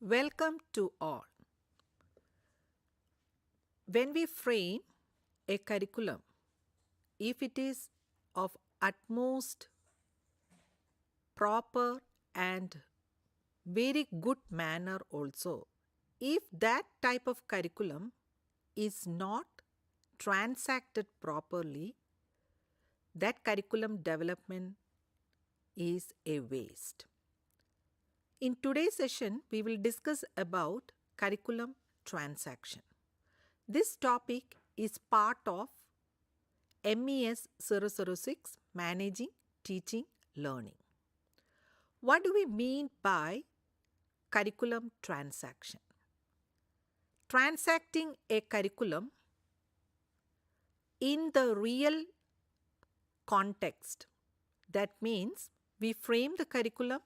Welcome to all. When we frame a curriculum, if it is of utmost proper and very good manner also, if that type of curriculum is not transacted properly, that curriculum development is a waste. In today's session, we will discuss about curriculum transaction. This topic is part of MES 006 Managing Teaching Learning. What do we mean by curriculum transaction? Transacting a curriculum in the real context. That means we frame the curriculum,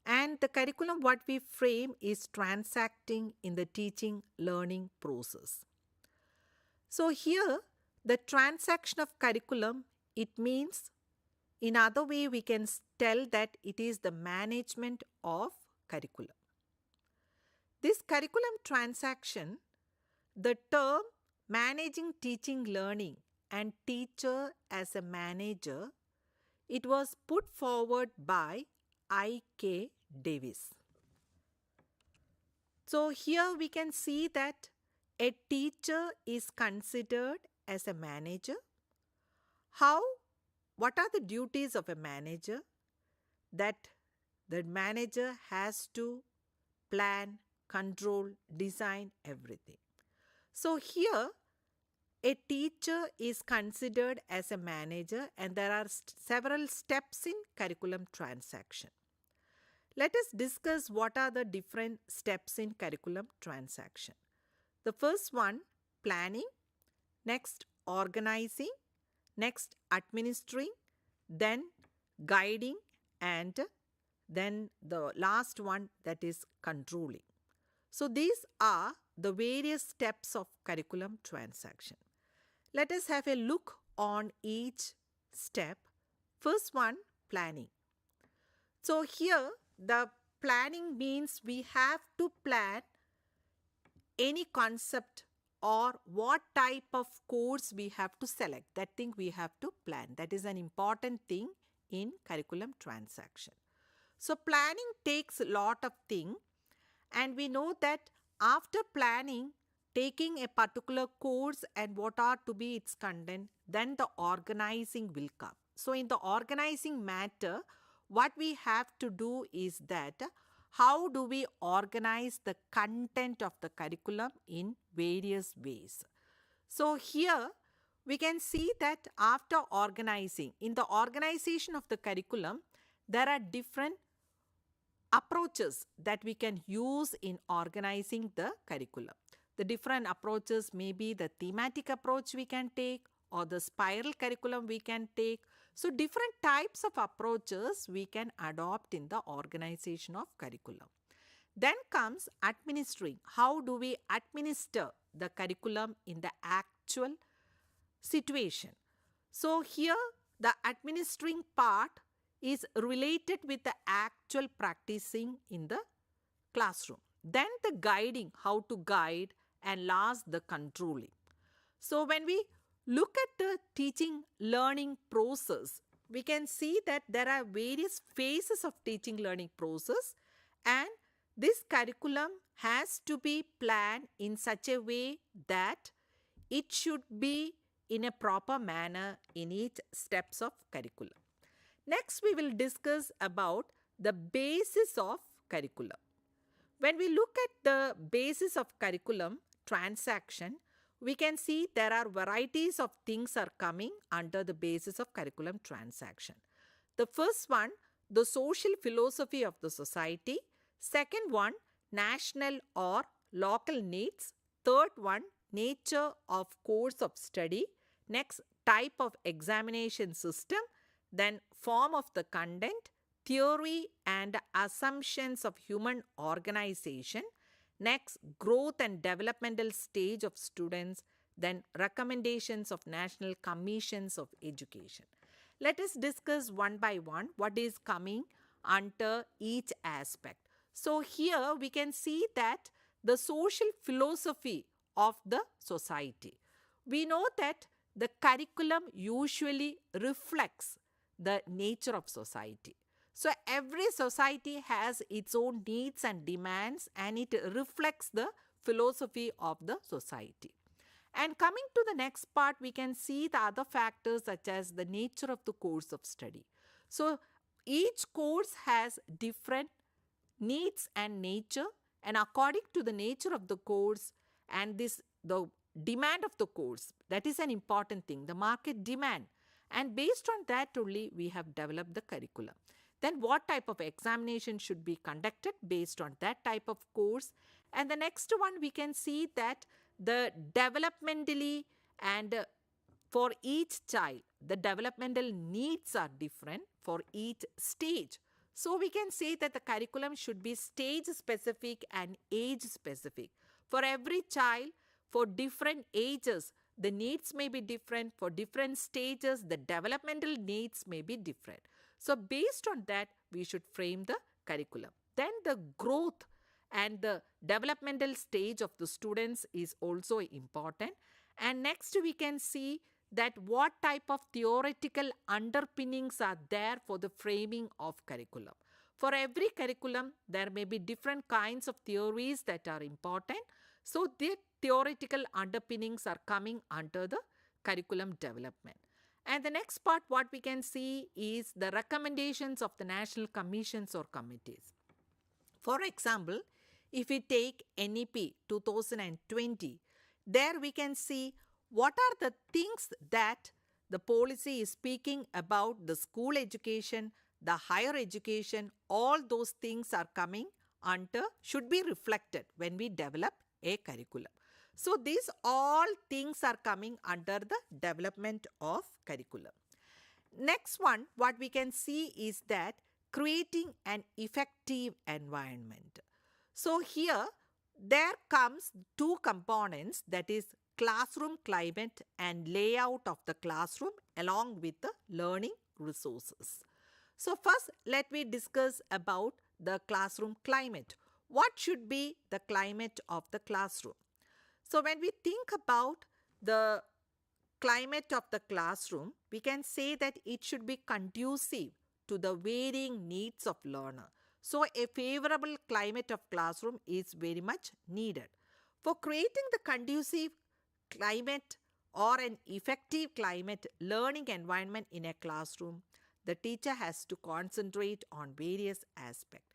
and the curriculum what we frame is transacting in the teaching learning process. So here the transaction of curriculum, it means in other way we can tell that it is the management of curriculum. This curriculum transaction, the term managing teaching learning and teacher as a manager, it was put forward by I.K. Davis. So here we can see that a teacher is considered as a manager. What are the duties of a manager? That the manager has to plan, control, design everything. So here a teacher is considered as a manager, and there are several steps in curriculum transaction. Let us discuss what are the different steps in curriculum transaction. The first one, planning, next organizing, next administering, then guiding, and then the last one, that is controlling. So these are the various steps of curriculum transaction. Let us have a look on each step. First one, planning. So here the planning means we have to plan any concept or what type of course we have to select. That thing we have to plan. That is an important thing in curriculum transaction. So planning takes a lot of things, and we know that after planning, taking a particular course and what are to be its content, then the organizing will come. So in the organizing matter, what we have to do is that how do we organize the content of the curriculum in various ways. So here we can see that after organizing, in the organization of the curriculum, there are different approaches that we can use in organizing the curriculum. The different approaches may be the thematic approach we can take, or the spiral curriculum we can take. So different types of approaches we can adopt in the organization of curriculum. Then comes administering. How do we administer the curriculum in the actual situation? So here the administering part is related with the actual practicing in the classroom. Then the guiding, how to guide, and last the controlling. So when we look at the teaching learning process, we can see that there are various phases of teaching learning process, and this curriculum has to be planned in such a way that it should be in a proper manner in each steps of curriculum. Next, we will discuss about the basis of curriculum. When we look at the basis of curriculum transaction, we can see there are varieties of things are coming under the basis of curriculum transaction. The first one, the social philosophy of the society. Second one, national or local needs. Third one, nature of course of study. Next, type of examination system. Then form of the content, theory and assumptions of human organization. Next, growth and developmental stage of students. Then recommendations of National Commissions of Education. Let us discuss one by one what is coming under each aspect. So here we can see that the social philosophy of the society. We know that the curriculum usually reflects the nature of society. So every society has its own needs and demands, and it reflects the philosophy of the society. And coming to the next part, we can see the other factors such as the nature of the course of study. So each course has different needs and nature, and according to the nature of the course and the demand of the course, that is an important thing, the market demand, and based on that only we have developed the curriculum. Then what type of examination should be conducted based on that type of course. And the next one, we can see that the developmentally and for each child, the developmental needs are different for each stage. So we can say that the curriculum should be stage specific and age specific. For every child, for different ages, the needs may be different. For different stages, the developmental needs may be different. So based on that, we should frame the curriculum. Then the growth and the developmental stage of the students is also important. And next we can see that what type of theoretical underpinnings are there for the framing of curriculum. For every curriculum, there may be different kinds of theories that are important. So the theoretical underpinnings are coming under the curriculum development. And the next part, what we can see is the recommendations of the national commissions or committees. For example, if we take NEP 2020, there we can see what are the things that the policy is speaking about the school education, the higher education, all those things are coming under, should be reflected when we develop a curriculum. So these all things are coming under the development of curriculum. Next one, what we can see is that creating an effective environment. So here there comes two components, that is classroom climate and layout of the classroom along with the learning resources. So first let me discuss about the classroom climate. What should be the climate of the classroom? So when we think about the climate of the classroom, we can say that it should be conducive to the varying needs of learner. So a favorable climate of classroom is very much needed. For creating the conducive climate or an effective climate learning environment in a classroom, the teacher has to concentrate on various aspects.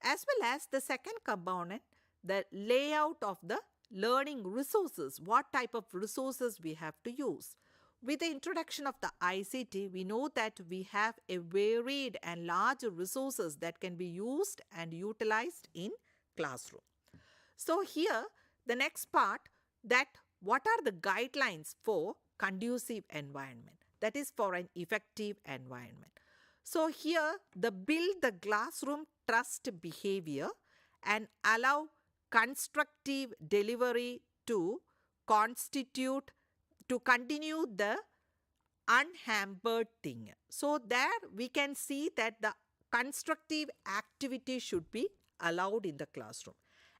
As well as the second component, the layout of the learning resources, what type of resources we have to use. With the introduction of the ICT, we know that we have a varied and large resources that can be used and utilized in classroom. So here, the next part, that what are the guidelines for conducive environment, that is for an effective environment. So here, the build the classroom trust behavior and allow constructive delivery to continue the unhampered thing. So there we can see that the constructive activity should be allowed in the classroom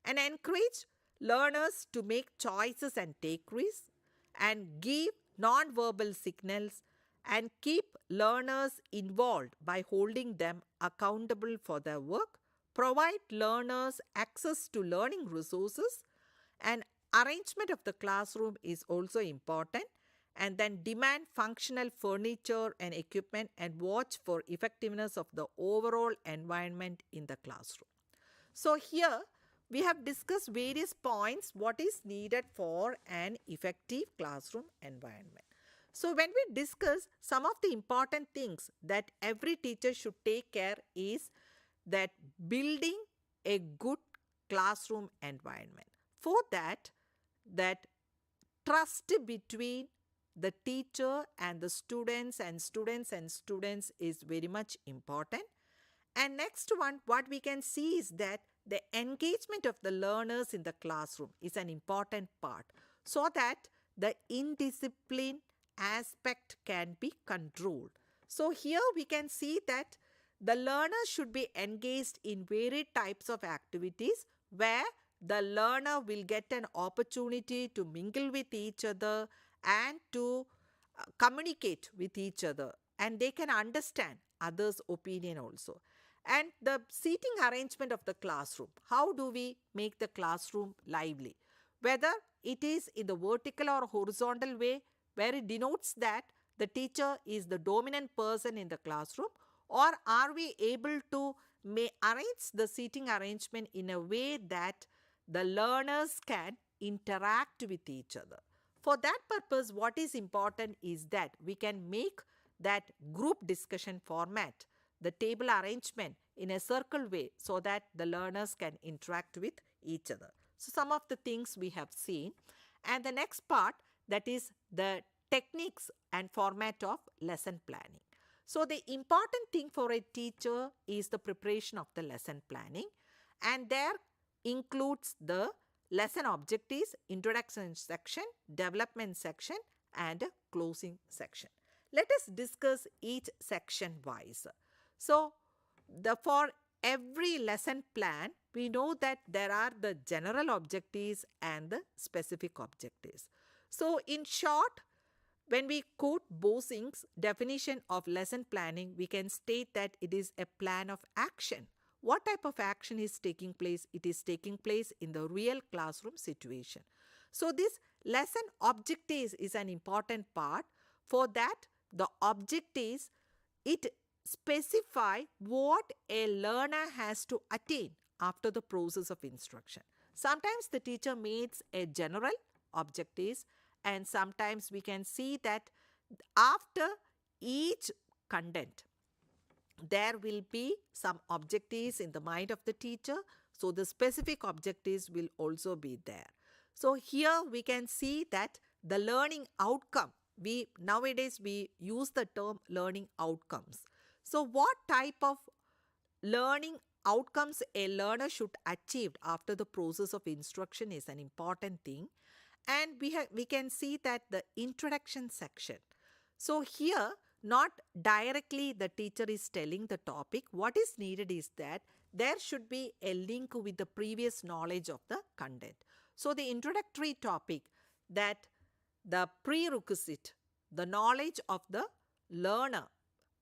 and encourage learners to make choices and take risks and give non-verbal signals and keep learners involved by holding them accountable for their work, provide learners access to learning resources, and arrangement of the classroom is also important, and then demand functional furniture and equipment and watch for effectiveness of the overall environment in the classroom. So here we have discussed various points what is needed for an effective classroom environment. So when we discuss some of the important things that every teacher should take care is that building a good classroom environment. For that trust between the teacher and the students is very much important. And next one, what we can see is that the engagement of the learners in the classroom is an important part so that the indiscipline aspect can be controlled. So here we can see that the learner should be engaged in varied types of activities where the learner will get an opportunity to mingle with each other and to communicate with each other, and they can understand others' opinion also. And the seating arrangement of the classroom. How do we make the classroom lively? Whether it is in the vertical or horizontal way, where it denotes that the teacher is the dominant person in the classroom, or are we able to arrange the seating arrangement in a way that the learners can interact with each other? For that purpose, what is important is that we can make that group discussion format, the table arrangement in a circle way, so that the learners can interact with each other. So some of the things we have seen. And the next part, that is the techniques and format of lesson planning. So the important thing for a teacher is the preparation of the lesson planning, and there includes the lesson objectives, introduction section, development section, and closing section. Let us discuss each section wise. So for every lesson plan, we know that there are the general objectives and the specific objectives. So in short, when we quote Bosing's definition of lesson planning, we can state that it is a plan of action. What type of action is taking place? It is taking place in the real classroom situation. So this lesson objectives is an important part. For that, the objectives, it specify what a learner has to attain after the process of instruction. Sometimes the teacher makes a general objectives, and sometimes we can see that after each content, there will be some objectives in the mind of the teacher. So the specific objectives will also be there. So here we can see that the learning outcome, nowadays we use the term learning outcomes. So what type of learning outcomes a learner should achieve after the process of instruction is an important thing. And we can see that the introduction section. So here, not directly the teacher is telling the topic. What is needed is that there should be a link with the previous knowledge of the content. So the introductory topic, that the prerequisite, the knowledge of the learner,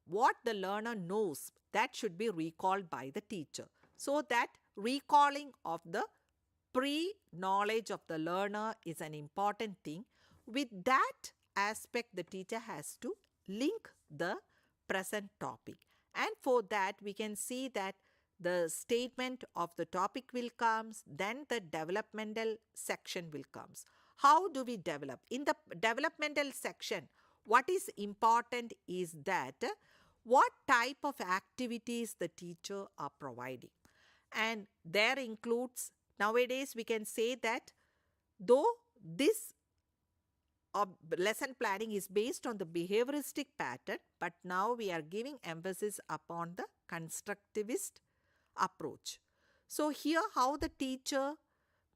what the learner knows, that should be recalled by the teacher. So that recalling of the pre-knowledge of the learner is an important thing. With that aspect, the teacher has to link the present topic. And for that, we can see that the statement of the topic will come, then the developmental section will come. How do we develop? In the developmental section, what is important is that what type of activities the teacher are providing. And there includes, nowadays we can say that though this lesson planning is based on the behavioristic pattern, but now we are giving emphasis upon the constructivist approach. So here how the teacher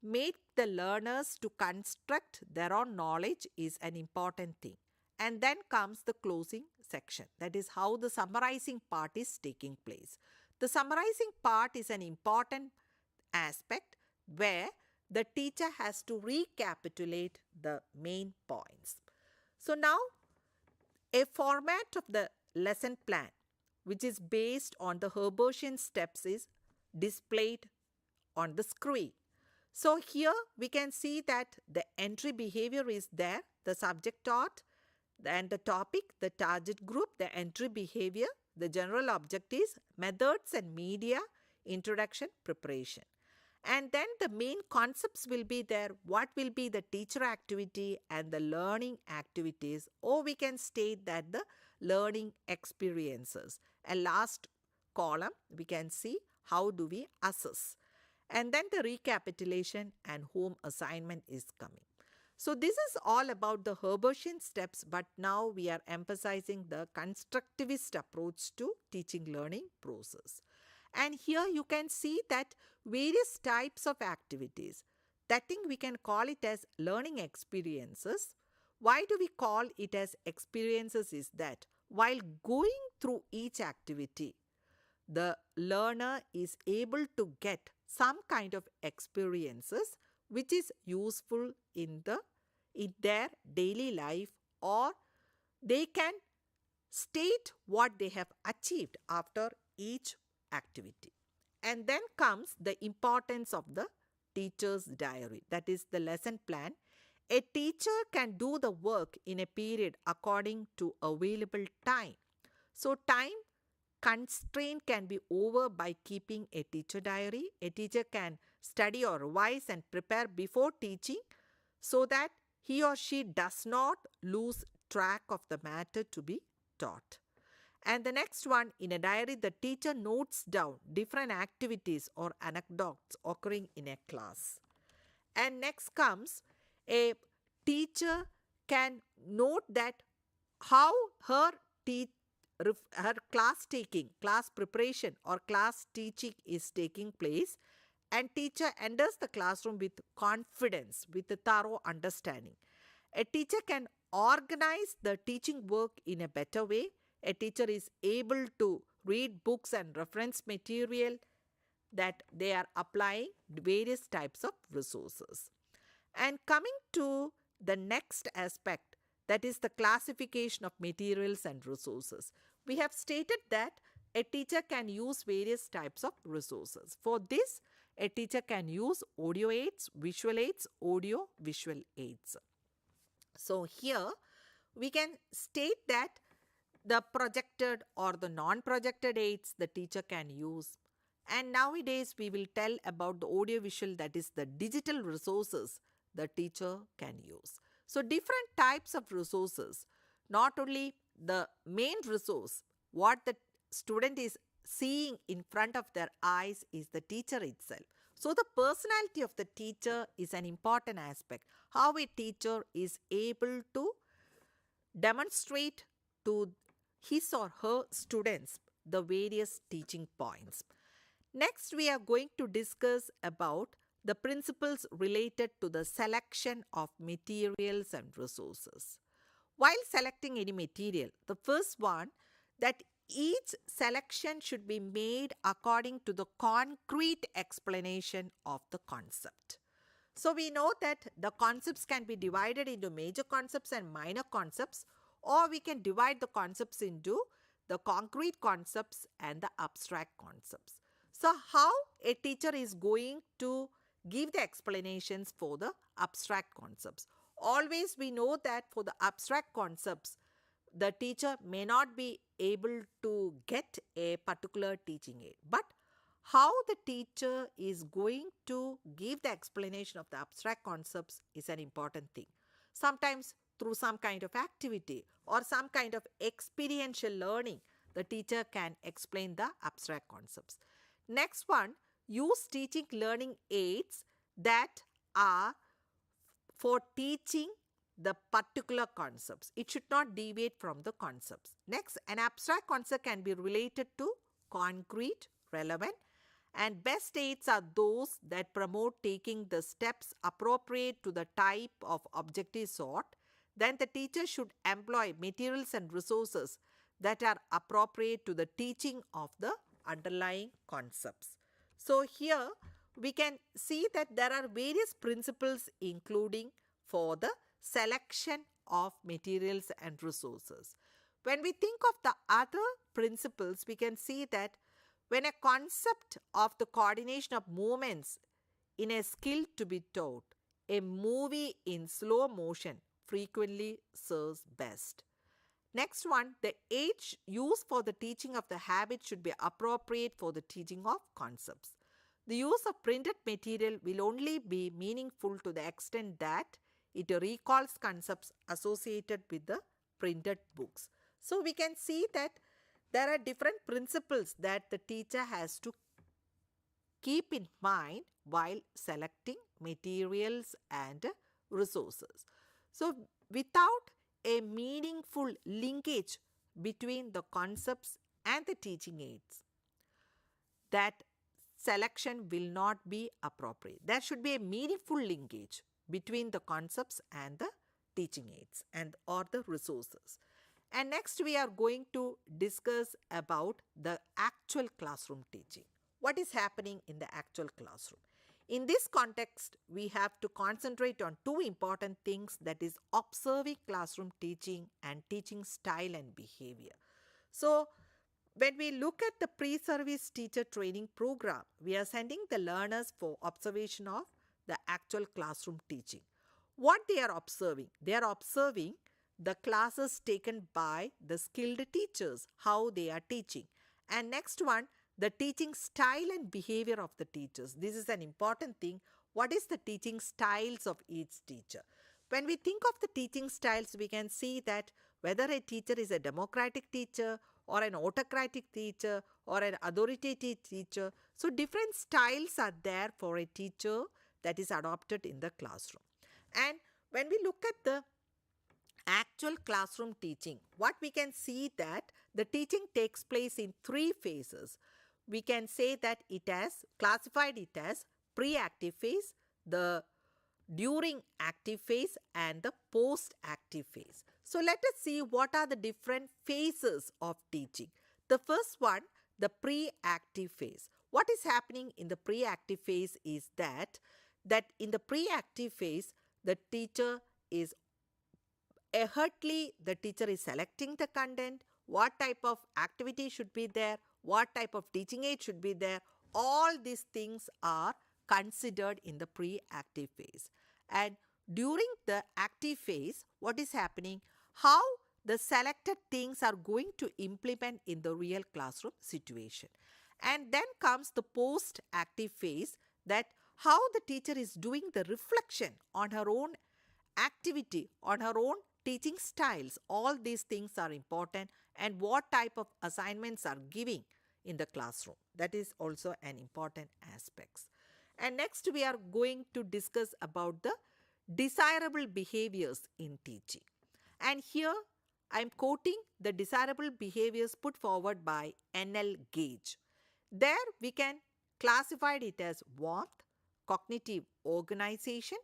made the learners to construct their own knowledge is an important thing. And then comes the closing section. That is how the summarizing part is taking place. The summarizing part is an important aspect where the teacher has to recapitulate the main points. So now a format of the lesson plan, which is based on the Herbartian steps, is displayed on the screen. So here we can see that the entry behavior is there, the subject taught, and the topic, the target group, the entry behavior, the general objectives, methods and media, introduction, preparation. And then the main concepts will be there. What will be the teacher activity and the learning activities, or we can state that the learning experiences. And last column, we can see how do we assess. And then the recapitulation and home assignment is coming. So this is all about the Herbartian steps, but now we are emphasizing the constructivist approach to teaching learning process. And here you can see that various types of activities. That thing we can call it as learning experiences. Why do we call it as experiences is that while going through each activity, the learner is able to get some kind of experiences which is useful in their daily life, or they can state what they have achieved after each activity. And then comes the importance of the teacher's diary, that is the lesson plan. A teacher can do the work in a period according to available time. So time constraint can be over by keeping a teacher diary. A teacher can study or revise and prepare before teaching so that he or she does not lose track of the matter to be taught. And the next one, in a diary, the teacher notes down different activities or anecdotes occurring in a class. And next comes, a teacher can note that how her her class preparation or class teaching is taking place, and teacher enters the classroom with confidence, with a thorough understanding. A teacher can organize the teaching work in a better way. A teacher is able to read books and reference material that they are applying various types of resources. And coming to the next aspect, that is the classification of materials and resources. We have stated that a teacher can use various types of resources. For this, a teacher can use audio aids, visual aids, audio visual aids. So here we can state that the projected or the non-projected aids the teacher can use. And nowadays we will tell about the audio-visual, that is the digital resources the teacher can use. So different types of resources, not only the main resource, what the student is seeing in front of their eyes is the teacher itself. So the personality of the teacher is an important aspect. How a teacher is able to demonstrate to his or her students the various teaching points. Next, we are going to discuss about the principles related to the selection of materials and resources. While selecting any material, the first one, that each selection should be made according to the concrete explanation of the concept. So we know that the concepts can be divided into major concepts and minor concepts, or we can divide the concepts into the concrete concepts and the abstract concepts. So how a teacher is going to give the explanations for the abstract concepts? Always we know that for the abstract concepts, the teacher may not be able to get a particular teaching aid. But how the teacher is going to give the explanation of the abstract concepts is an important thing. Sometimes through some kind of activity or some kind of experiential learning, the teacher can explain the abstract concepts. Next one, use teaching learning aids that are for teaching the particular concepts. It should not deviate from the concepts. Next, an abstract concept can be related to concrete, relevant, and best aids are those that promote taking the steps appropriate to the type of objective sought. Then the teacher should employ materials and resources that are appropriate to the teaching of the underlying concepts. So here we can see that there are various principles including for the selection of materials and resources. When we think of the other principles, we can see that when a concept of the coordination of movements in a skill to be taught, a movie in slow motion frequently serves best. Next one, the age used for the teaching of the habit should be appropriate for the teaching of concepts. The use of printed material will only be meaningful to the extent that it recalls concepts associated with the printed books. So we can see that there are different principles that the teacher has to keep in mind while selecting materials and resources. So without a meaningful linkage between the concepts and the teaching aids, that selection will not be appropriate. There should be a meaningful linkage between the concepts and the teaching aids or the resources. And next we are going to discuss about the actual classroom teaching. What is happening in the actual classroom? In this context, we have to concentrate on two important things, that is observing classroom teaching and teaching style and behavior. So, when we look at the pre-service teacher training program, we are sending the learners for observation of the actual classroom teaching. What they are observing? They are observing the classes taken by the skilled teachers, how they are teaching. And next one, the teaching style and behavior of the teachers. This is an important thing. What is the teaching styles of each teacher? When we think of the teaching styles, we can see that whether a teacher is a democratic teacher or an autocratic teacher or an authoritative teacher. So different styles are there for a teacher that is adopted in the classroom. And when we look at the actual classroom teaching, what we can see that the teaching takes place in three phases. We can say that it has classified it as pre-active phase, the during active phase and the post-active phase. So let us see what are the different phases of teaching. The first one, the pre-active phase. What is happening in the pre-active phase is that in the pre-active phase, the teacher is selecting the content, what type of activity should be there, what type of teaching aid should be there. All these things are considered in the pre-active phase. And during the active phase, what is happening? How the selected things are going to implement in the real classroom situation. And then comes the post-active phase, that how the teacher is doing the reflection on her own activity, on her own teaching styles. All these things are important, and what type of assignments are giving in the classroom. That is also an important aspect. And next we are going to discuss about the desirable behaviors in teaching. And here I am quoting the desirable behaviors put forward by N.L. Gage. There we can classify it as warmth, cognitive organization,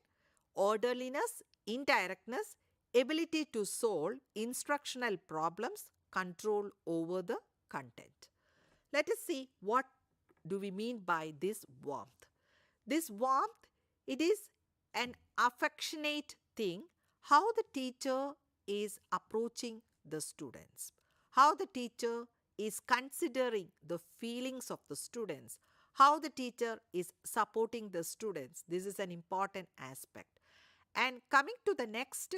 orderliness, indirectness, ability to solve instructional problems, control over the content. Let us see what do we mean by this warmth. This warmth, it is an affectionate thing, how the teacher is approaching the students, how the teacher is considering the feelings of the students, how the teacher is supporting the students. This is an important aspect. And coming to the next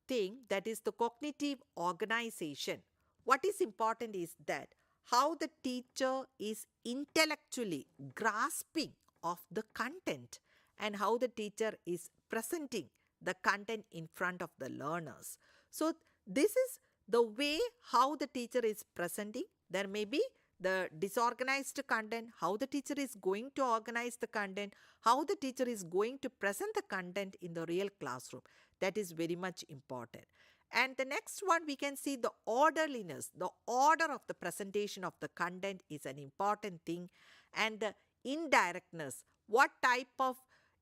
thing, that is the cognitive organization. What is important is that how the teacher is intellectually grasping of the content and how the teacher is presenting the content in front of the learners. So this is the way how the teacher is presenting. There may be the disorganized content, how the teacher is going to organize the content, how the teacher is going to present the content in the real classroom. That is very much important. And the next one, we can see the orderliness. The order of the presentation of the content is an important thing. And the indirectness, what type of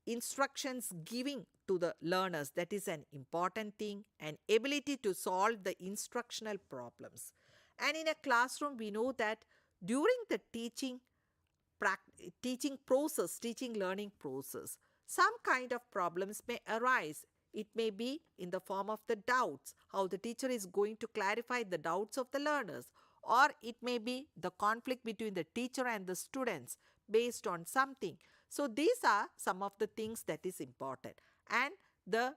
instructions giving to the learners, that is an important thing. And ability to solve the instructional problems. And in a classroom, we know that during the teaching learning process, some kind of problems may arise. It may be in the form of the doubts, how the teacher is going to clarify the doubts of the learners, or it may be the conflict between the teacher and the students based on something. So these are some of the things that is important. And the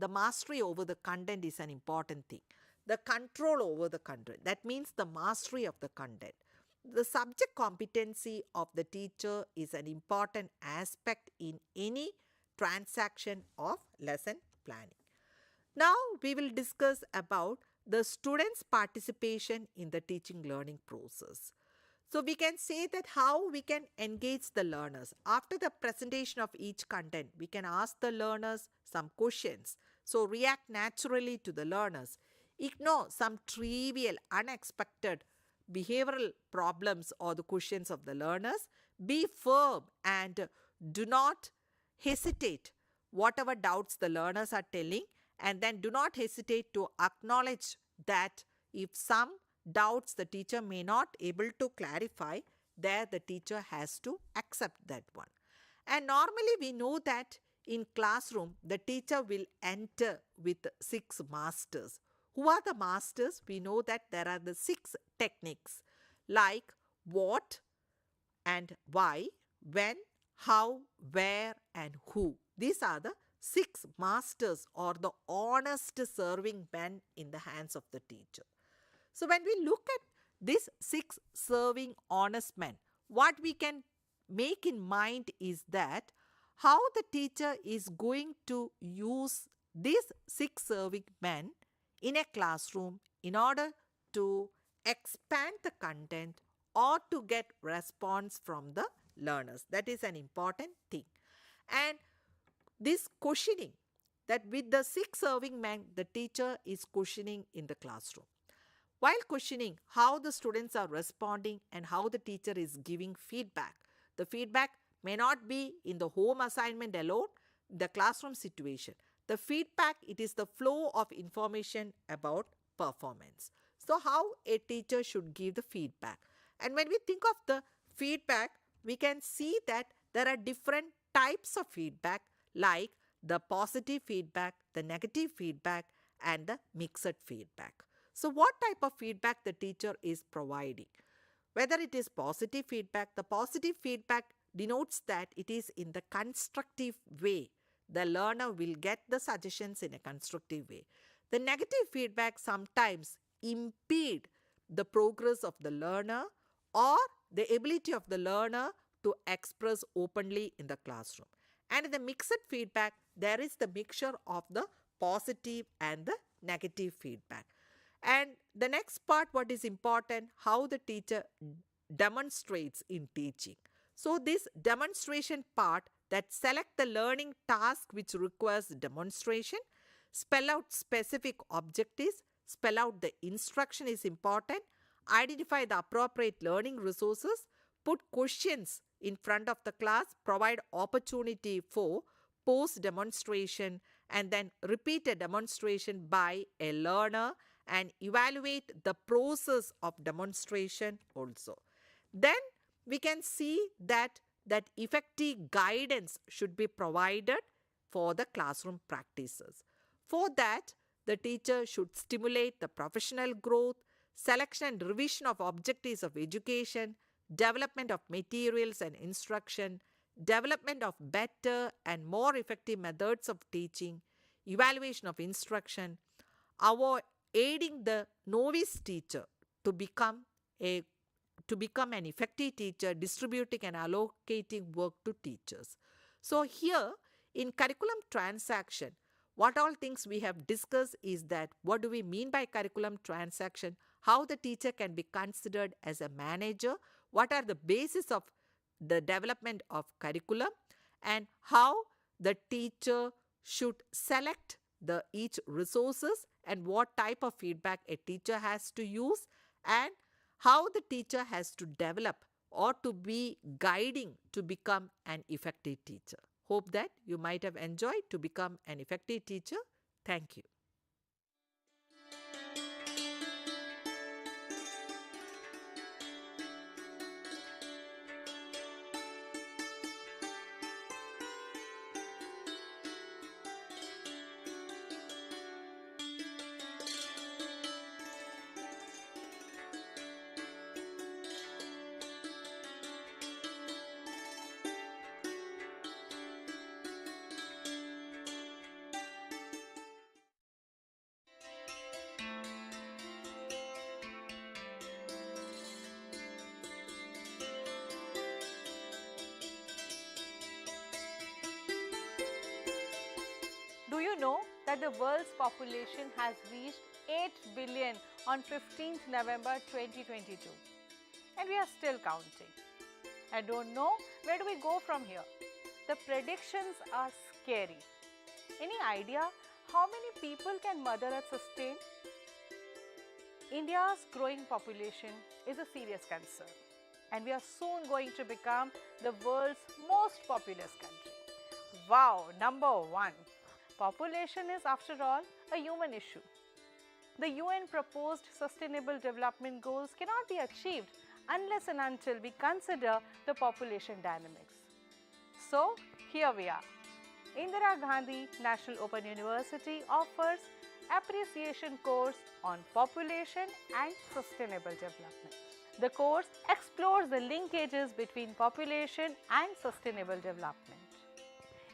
mastery over the content is an important thing. The control over the content, that means the mastery of the content. The subject competency of the teacher is an important aspect in any transaction of lesson planning. Now we will discuss about the students' participation in the teaching learning process. So we can say that how we can engage the learners. After the presentation of each content, we can ask the learners some questions. So react naturally to the learners. Ignore some trivial, unexpected behavioral problems or the questions of the learners. Be firm and do not hesitate whatever doubts the learners are telling, and then do not hesitate to acknowledge that if some doubts the teacher may not able to clarify, there the teacher has to accept that one. And normally we know that in classroom, the teacher will enter with 6 masters. Who are the masters? We know that there are the 6 techniques like what and why, when, how, where and who. These are the 6 masters or the honest serving men in the hands of the teacher. So when we look at these 6 serving honest men, what we can make in mind is that how the teacher is going to use these 6 serving men in a classroom in order to expand the content or to get response from the learners. That is an important thing. And this questioning, that with the 6 serving men, the teacher is questioning in the classroom. While questioning how the students are responding and how the teacher is giving feedback, the feedback may not be in the home assignment alone, the classroom situation. The feedback, it is the flow of information about performance. So how a teacher should give the feedback. And when we think of the feedback, we can see that there are different types of feedback like the positive feedback, the negative feedback and the mixed feedback. So what type of feedback the teacher is providing? Whether it is positive feedback, the positive feedback denotes that it is in the constructive way. The learner will get the suggestions in a constructive way. The negative feedback sometimes impede the progress of the learner or the ability of the learner to express openly in the classroom. And in the mixed feedback, there is the mixture of the positive and the negative feedback. And the next part, what is important, how the teacher demonstrates in teaching. So this demonstration part, that select the learning task which requires demonstration, spell out specific objectives, spell out the instruction is important, identify the appropriate learning resources, put questions in front of the class, provide opportunity for post demonstration and then repeat a demonstration by a learner and evaluate the process of demonstration also. Then we can see that effective guidance should be provided for the classroom practices. For that, the teacher should stimulate the professional growth, selection and revision of objectives of education, development of materials and instruction, development of better and more effective methods of teaching, evaluation of instruction, aiding the novice teacher to become an effective teacher, distributing and allocating work to teachers. So here in curriculum transaction, what all things we have discussed is that what do we mean by curriculum transaction, how the teacher can be considered as a manager, what are the basis of the development of curriculum, and how the teacher should select the each resources and what type of feedback a teacher has to use, and how the teacher has to develop or to be guiding to become an effective teacher. Hope that you might have enjoyed to become an effective teacher. Thank you. Do you know that the world's population has reached 8 billion on 15th November 2022? And we are still counting. I don't know where do we go from here. The predictions are scary. Any idea how many people can Mother Earth sustain? India's growing population is a serious concern, and we are soon going to become the world's most populous country. Wow, number one. Population is, after all, a human issue. The UN proposed Sustainable Development Goals cannot be achieved unless and until we consider the population dynamics. So, here we are. Indira Gandhi National Open University offers appreciation course on population and sustainable development. The course explores the linkages between population and sustainable development.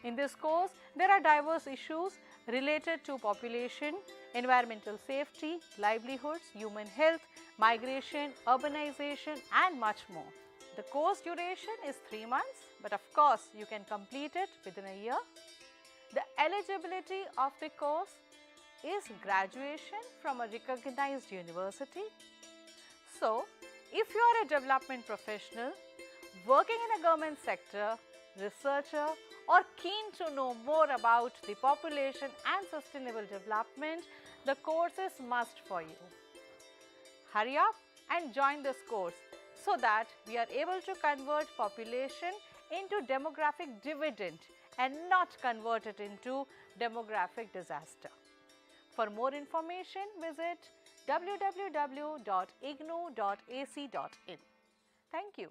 In this course, there are diverse issues related to population, environmental safety, livelihoods, human health, migration, urbanization and much more. The course duration is 3 months, but of course you can complete it within a year. The eligibility of the course is graduation from a recognized university. So, if you are a development professional, working in a government sector, researcher or keen to know more about the population and sustainable development, the course is must for you. Hurry up and join this course so that we are able to convert population into demographic dividend and not convert it into demographic disaster. For more information, visit www.ignou.ac.in. Thank you.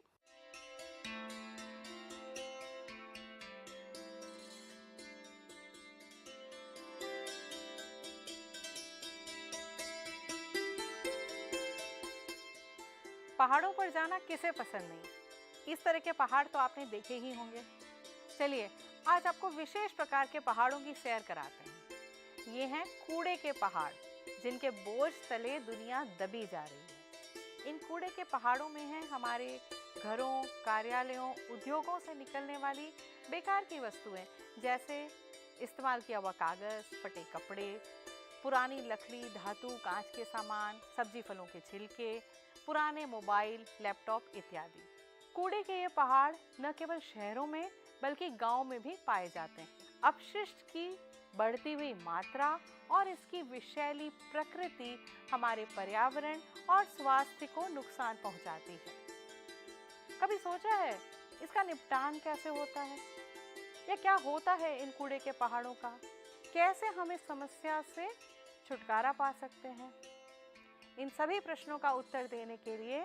पहाड़ों पर जाना किसे पसंद नहीं? इस तरह के पहाड़ तो आपने देखे ही होंगे। चलिए, आज आपको विशेष प्रकार के पहाड़ों की सैर कराते हैं। ये हैं कूड़े के पहाड़, जिनके बोझ तले दुनिया दबी जा रही है। इन कूड़े के पहाड़ों में हैं हमारे घरों, कार्यालयों, उद्योगों से निकलने वाली बेकार की वस्तुएं, जैसे इस्तेमाल किया हुआ कागज़, फटे कपड़े, पुरानी लकड़ी, धातु, कांच के सामान, सब्जी फलों के छिलके, पुराने मोबाइल, लैपटॉप इत्यादि। कूड़े के ये पहाड़ न केवल शहरों में बल्कि गांव में भी पाए जाते हैं। अपशिष्ट की बढ़ती हुई मात्रा और इसकी विषैली प्रकृति हमारे पर्यावरण और स्वास्थ्य को नुकसान पहुंचाती है। कभी सोचा है इसका निपटान कैसे होता है या क्या होता है इन कूड़े के पहाड़ों का? कैसे हम इस समस्या से छुटकारा पा सकते हैं? इन सभी प्रश्नों का उत्तर देने के लिए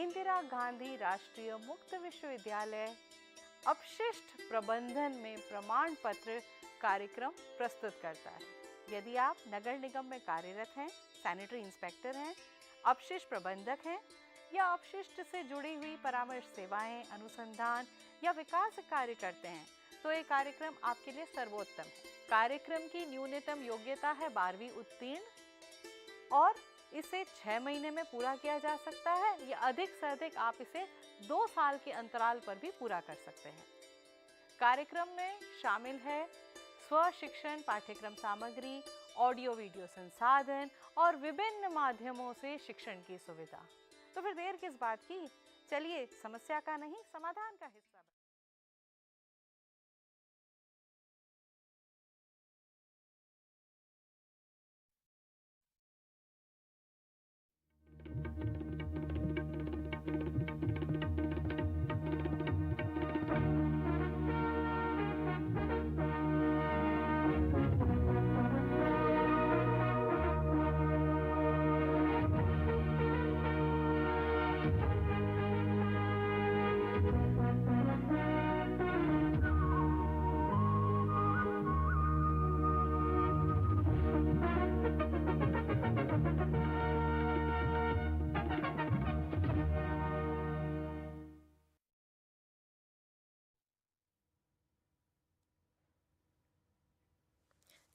इंदिरा गांधी राष्ट्रीय मुक्त विश्वविद्यालय अपशिष्ट प्रबंधन में प्रमाण पत्र कार्यक्रम प्रस्तुत करता है। यदि आप नगर निगम में कार्यरत हैं, सैनिटरी इंस्पेक्टर हैं, अपशिष्ट प्रबंधक हैं या अपशिष्ट से जुड़ी हुई परामर्श सेवाएं, अनुसंधान या विकास कार्य करते हैं, तो ये कार्यक्रम आपके लिए सर्वोत्तम है। कार्यक्रम की न्यूनतम योग्यता है 12वीं उत्तीर्ण और इसे 6 महीने में पूरा किया जा सकता है या अधिक से अधिक आप इसे 2 साल के अंतराल पर भी पूरा कर सकते हैं। कार्यक्रम में शामिल है स्वशिक्षण पाठ्यक्रम सामग्री, ऑडियो वीडियो संसाधन और विभिन्न माध्यमों से शिक्षण की सुविधा। तो फिर देर किस बात की? चलिए समस्या का नहीं, समाधान का हिस्सा बनिए।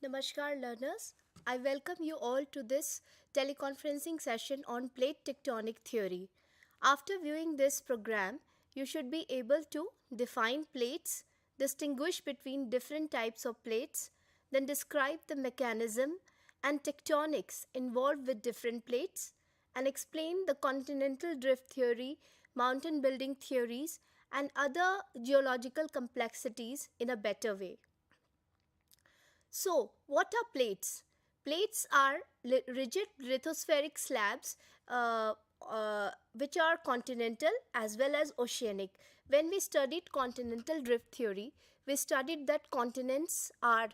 Namaskar learners, I welcome you all to this teleconferencing session on plate tectonic theory. After viewing this program, you should be able to define plates, distinguish between different types of plates, then describe the mechanism and tectonics involved with different plates, and explain the continental drift theory, mountain building theories, and other geological complexities in a better way. So, what are plates? Plates are rigid lithospheric slabs which are continental as well as oceanic. When we studied continental drift theory, we studied that continents are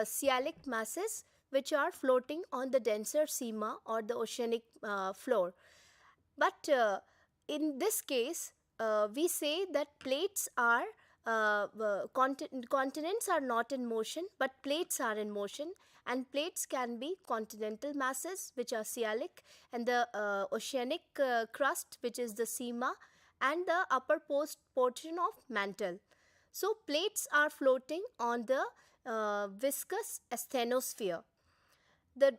cealic masses which are floating on the denser seama or the oceanic floor. But in this case, we say that plates are continents are not in motion, but plates are in motion, and plates can be continental masses, which are oceanic, and the oceanic crust, which is the seama, and the upper portion of mantle. So plates are floating on the viscous asthenosphere.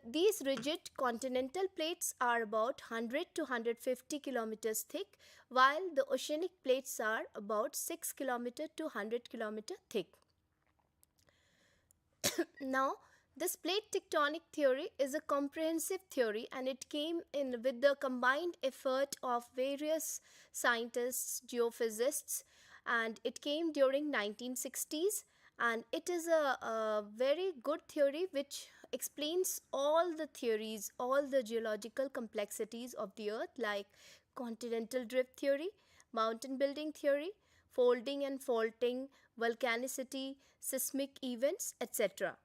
These rigid continental plates are about 100 to 150 kilometers thick, while the oceanic plates are about 6 kilometer to 100 kilometer thick. Now, this plate tectonic theory is a comprehensive theory, and it came in with the combined effort of various scientists, geophysicists, and it came during 1960s, and it is a very good theory which explains all the theories, all the geological complexities of the earth, like continental drift theory, mountain building theory, folding and faulting, volcanicity, seismic events, etc.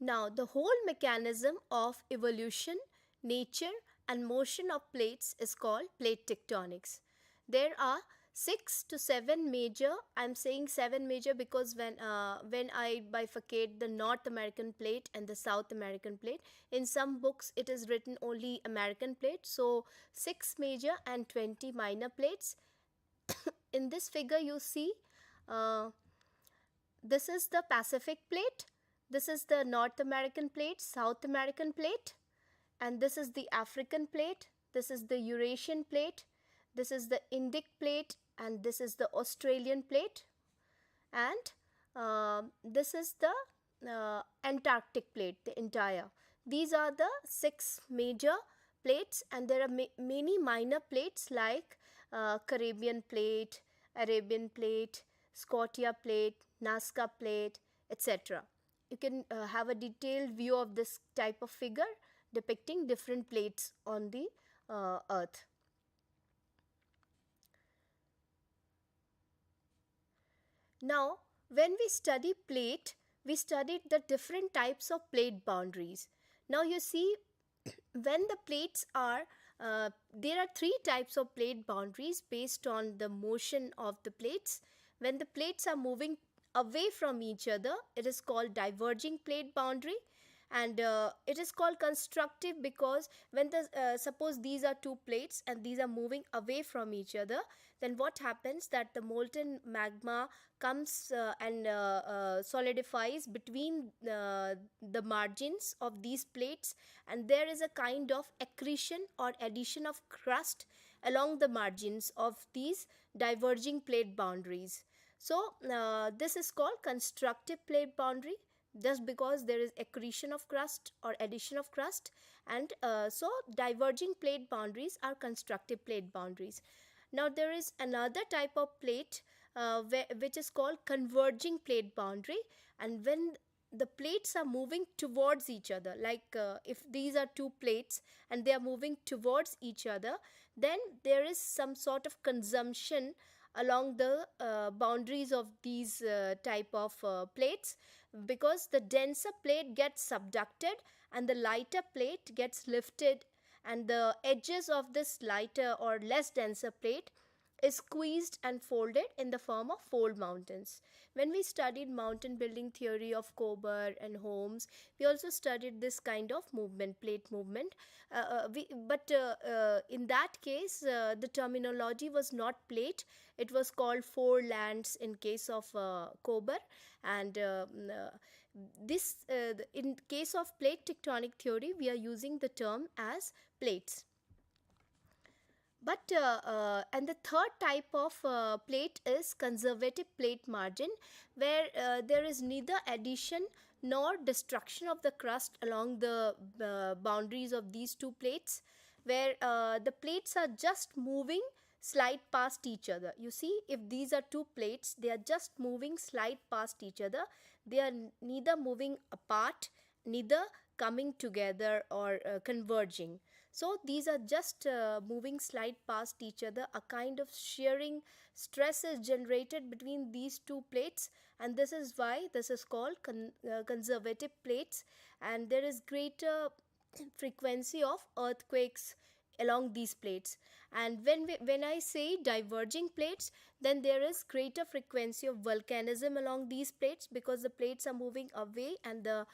Now, the whole mechanism of evolution, nature, and motion of plates is called plate tectonics. There are 6 to 7 major. I'm saying 7 major because when I bifurcate the North American plate and the South American plate, in some books it is written only American plate. So 6 major and 20 minor plates. In this figure you see this is the Pacific plate, this is the North American plate, South American plate, and this is the African plate, this is the Eurasian plate, this is the Indic plate, and this is the Australian plate, and this is the Antarctic plate, the entire. These are the 6 major plates, and there are many minor plates like Caribbean plate, Arabian plate, Scotia plate, Nazca plate, etc. You can have a detailed view of this type of figure depicting different plates on the earth. Now, when we study plate, we studied the different types of plate boundaries. Now you see, when the plates are, there are 3 types of plate boundaries based on the motion of the plates. When the plates are moving away from each other, it is called diverging plate boundary, and it is called constructive because when suppose these are 2 plates and these are moving away from each other, then what happens that the molten magma comes and solidifies between the margins of these plates, and there is a kind of accretion or addition of crust along the margins of these diverging plate boundaries. So this is called constructive plate boundary, just because there is accretion of crust or addition of crust, and so diverging plate boundaries are constructive plate boundaries. Now there is another type of plate which is called converging plate boundary, and when the plates are moving towards each other, like if these are 2 plates and they are moving towards each other, then there is some sort of consumption along the boundaries of these type of plates, because the denser plate gets subducted and the lighter plate gets lifted, and the edges of this lighter or less denser plate is squeezed and folded in the form of fold mountains. When we studied mountain building theory of Kober and Holmes, we also studied this kind of movement, plate movement. In that case, the terminology was not plate, it was called four lands in case of Kober, and in case of plate tectonic theory, we are using the term as plates. And the third type of plate is conservative plate margin, where there is neither addition nor destruction of the crust along the boundaries of these 2 plates, where the plates are just moving slide past each other. You see, if these are 2 plates, they are just moving slide past each other. They are neither moving apart, neither coming together or converging. So these are just moving slide past each other. A kind of shearing stress is generated between these two plates, and this is why this is called conservative plates, and there is greater frequency of earthquakes along these plates. And when I say diverging plates, then there is greater frequency of volcanism along these plates, because the plates are moving away and the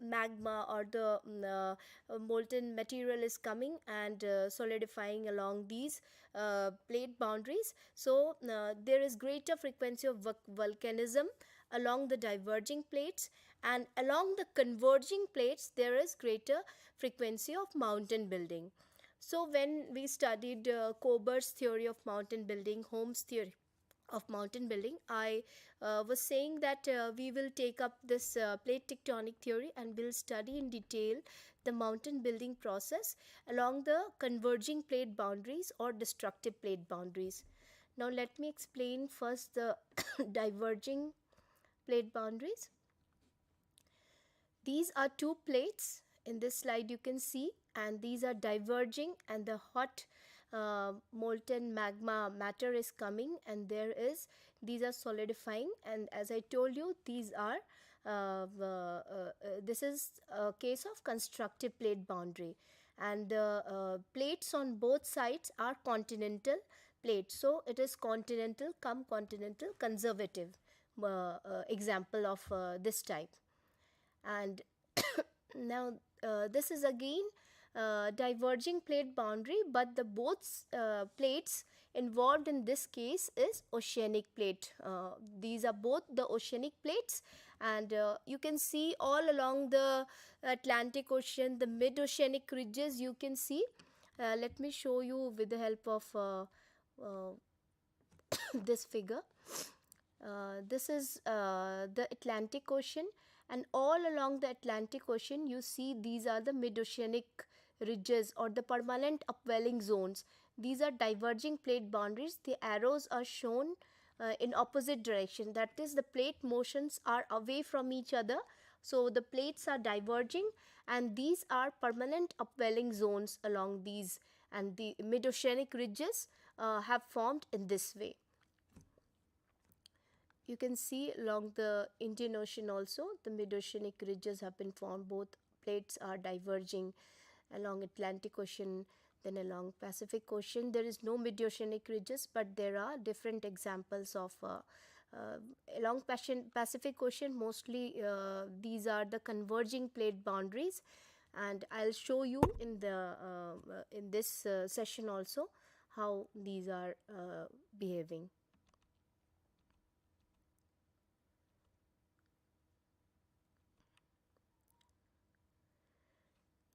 magma or the molten material is coming and solidifying along these plate boundaries. So there is greater frequency of volcanism along the diverging plates, and along the converging plates there is greater frequency of mountain building. So when we studied Kober's theory of mountain building, Holmes' theory of mountain building, I was saying that we will take up this plate tectonic theory and will study in detail the mountain building process along the converging plate boundaries or destructive plate boundaries. Now let me explain first the diverging plate boundaries. These are two plates in this slide you can see, and these are diverging, and the hot molten magma matter is coming, and these are solidifying, and as I told you, these are this is a case of constructive plate boundary, and the plates on both sides are continental plates, so it is continental cum continental conservative example of this type. And now this is again diverging plate boundary, but the both plates involved in this case is oceanic plate. These are both the oceanic plates, and you can see all along the Atlantic Ocean, the mid-oceanic ridges you can see. Let me show you with the help of this figure. This is the Atlantic Ocean, and all along the Atlantic Ocean you see these are the mid-oceanic ridges or the permanent upwelling zones. These are diverging plate boundaries. The arrows are shown in opposite direction, that is the plate motions are away from each other, so the plates are diverging, and these are permanent upwelling zones along these, and the mid-oceanic ridges have formed in this way. You can see along the Indian Ocean also the mid-oceanic ridges have been formed. Both plates are diverging along Atlantic Ocean, then along Pacific Ocean. There is no mid-oceanic ridges, but there are different examples of along Pacific Ocean. Mostly these are the converging plate boundaries, and I'll show you in the in this session also how these are behaving.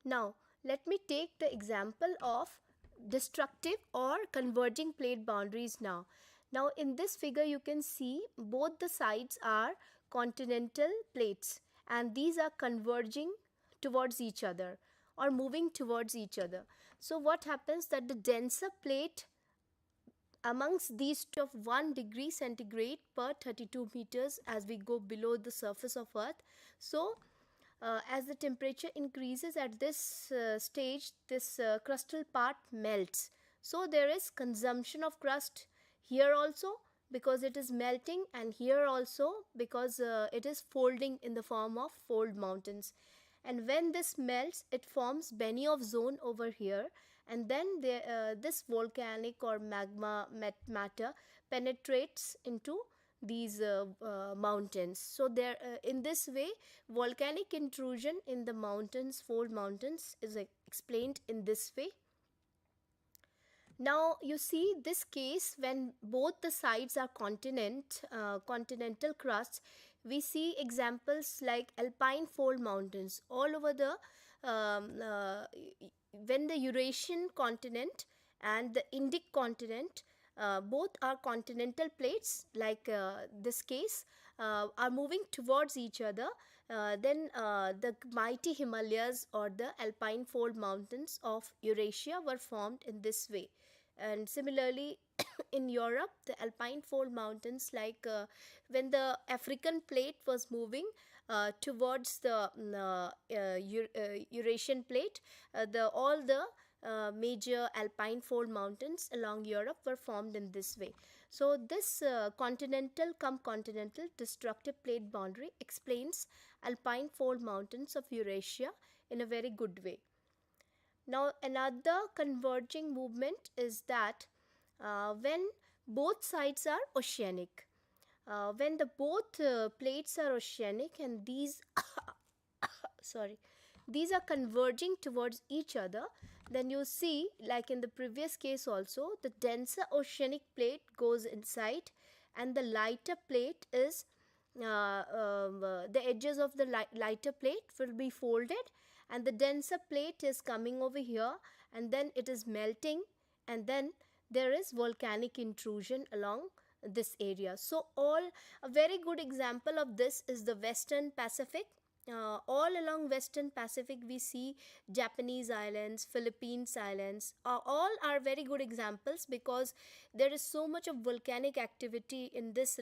Now, let me take the example of destructive or converging plate boundaries now. Now, in this figure, you can see both the sides are continental plates, and these are converging towards each other or moving towards each other. So, what happens that the denser plate amongst these two of 1 degree centigrade per 32 meters as we go below the surface of Earth. So, as the temperature increases at this stage, this crustal part melts. So there is consumption of crust here also because it is melting, and here also because it is folding in the form of fold mountains. And when this melts, it forms Benioff zone over here, and then this volcanic or magma matter penetrates into these mountains. So there in this way volcanic intrusion in the mountains, fold mountains, is explained in this way. Now you see this case when both the sides are continental crusts. We see examples like alpine fold mountains all over the when the Eurasian continent and the Indic continent both are continental plates, like this case, are moving towards each other, then the mighty Himalayas or the alpine fold mountains of Eurasia were formed in this way. And similarly in Europe, the alpine fold mountains, like when the African plate was moving towards the Eurasian plate. All the major alpine fold mountains along Europe were formed in this way. So this continental destructive plate boundary explains alpine fold mountains of Eurasia in a very good way. Now another converging movement is that when both sides are oceanic, when the both plates are oceanic and these sorry, these are converging towards each other, then you see, like in the previous case also, the denser oceanic plate goes inside and the lighter plate is the edges of the lighter plate will be folded and the denser plate is coming over here and then it is melting and then there is volcanic intrusion along this area. So a very good example of this is the Western Pacific. All along Western Pacific we see Japanese islands, Philippines islands, all are very good examples because there is so much of volcanic activity in this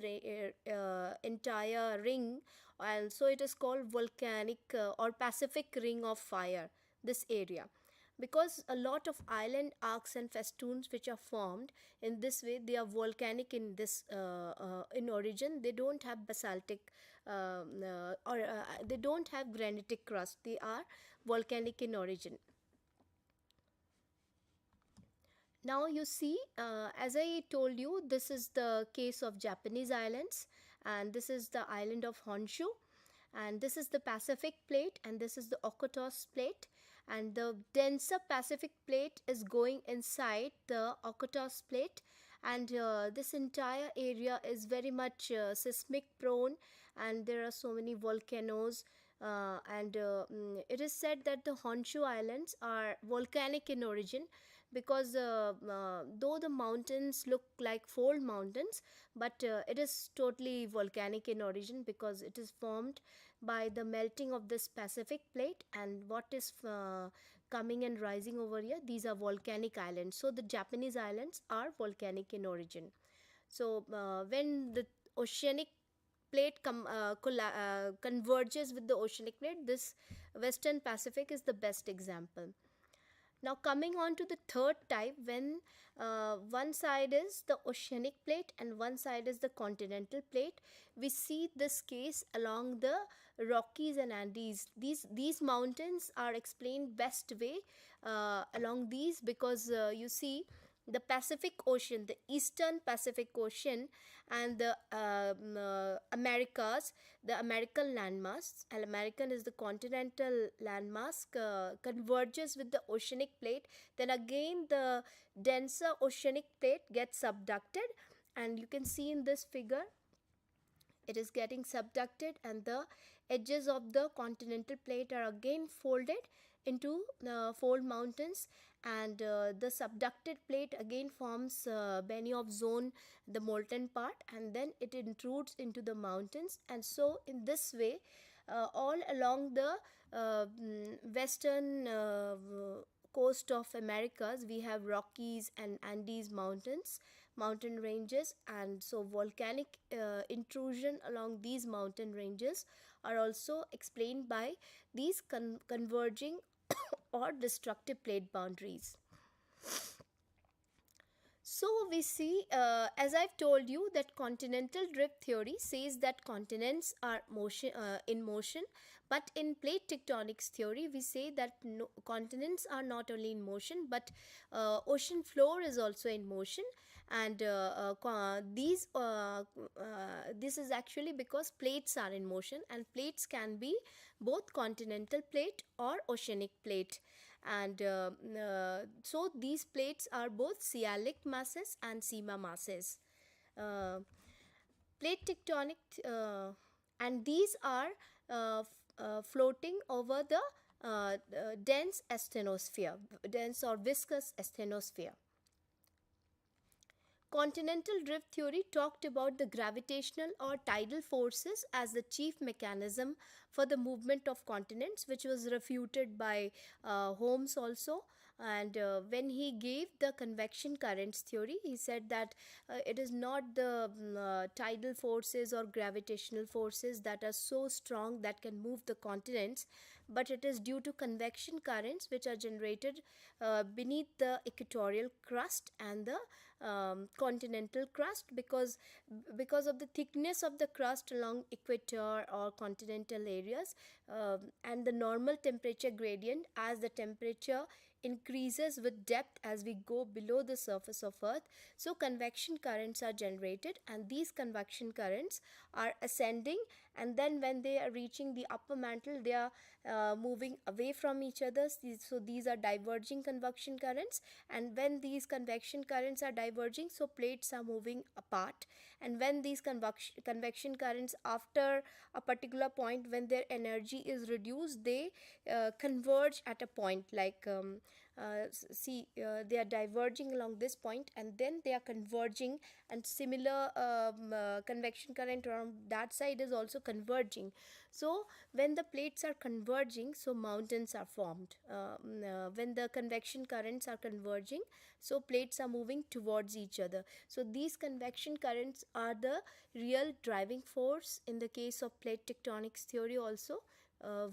entire ring, and so it is called volcanic or Pacific Ring of Fire, this area, because a lot of island arcs and festoons which are formed in this way, they are volcanic in this in origin. They don't have basaltic or they don't have granitic crust. They are volcanic in origin. Now you see, as I told you, this is the case of Japanese islands and this is the island of Honshu, and this is the Pacific plate and this is the Okhotsk plate, and the denser Pacific plate is going inside the Okhotsk plate, and this entire area is very much seismic prone and there are so many volcanoes, and it is said that the Honshu islands are volcanic in origin because though the mountains look like fold mountains, but it is totally volcanic in origin because it is formed by the melting of this Pacific plate, and what is coming and rising over here, these are volcanic islands. So the Japanese islands are volcanic in origin. So when the oceanic plate converges with the oceanic plate, this Western Pacific is the best example. Now coming on to the third type, when one side is the oceanic plate and one side is the continental plate, we see this case along the Rockies and Andes. These mountains are explained best way along these because you see the Pacific Ocean, the Eastern Pacific Ocean and the Americas, the American landmass, and American is the continental landmass, converges with the oceanic plate. Then again the denser oceanic plate gets subducted, and you can see in this figure it is getting subducted and the edges of the continental plate are again folded into fold mountains, and the subducted plate again forms Benioff zone, the molten part, and then it intrudes into the mountains. And so in this way all along the western coast of Americas we have Rockies and Andes mountain ranges, and so volcanic intrusion along these mountain ranges are also explained by these converging or destructive plate boundaries. So we see, as I've told you, that continental drift theory says that continents are in motion, but in plate tectonics theory we say that continents are not only in motion but ocean floor is also in motion, and this is actually because plates are in motion, and plates can be both continental plate or oceanic plate, and so these plates are both Sialic masses and Sima masses. Plate tectonic and these are floating over the dense asthenosphere, dense or viscous asthenosphere. Continental drift theory talked about the gravitational or tidal forces as the chief mechanism for the movement of continents, which was refuted by Holmes also. And when he gave the convection currents theory, he said that it is not the tidal forces or gravitational forces that are so strong that can move the continents, but it is due to convection currents which are generated beneath the equatorial crust and the continental crust, because of the thickness of the crust along equator or continental areas, and the normal temperature gradient. As the temperature increases with depth as we go below the surface of earth, so convection currents are generated, and these convection currents are ascending, and then when they are reaching the upper mantle, they are moving away from each other. So these are diverging convection currents, and when these convection currents are diverging, so plates are moving apart. And when these convection currents, after a particular point, when their energy is reduced, they converge at a point, like they are diverging along this point, and then they are converging, and similar convection current around that side is also converging. So when the plates are converging, so mountains are formed. When the convection currents are converging, so plates are moving towards each other. So these convection currents are the real driving force in the case of plate tectonics theory also. uh,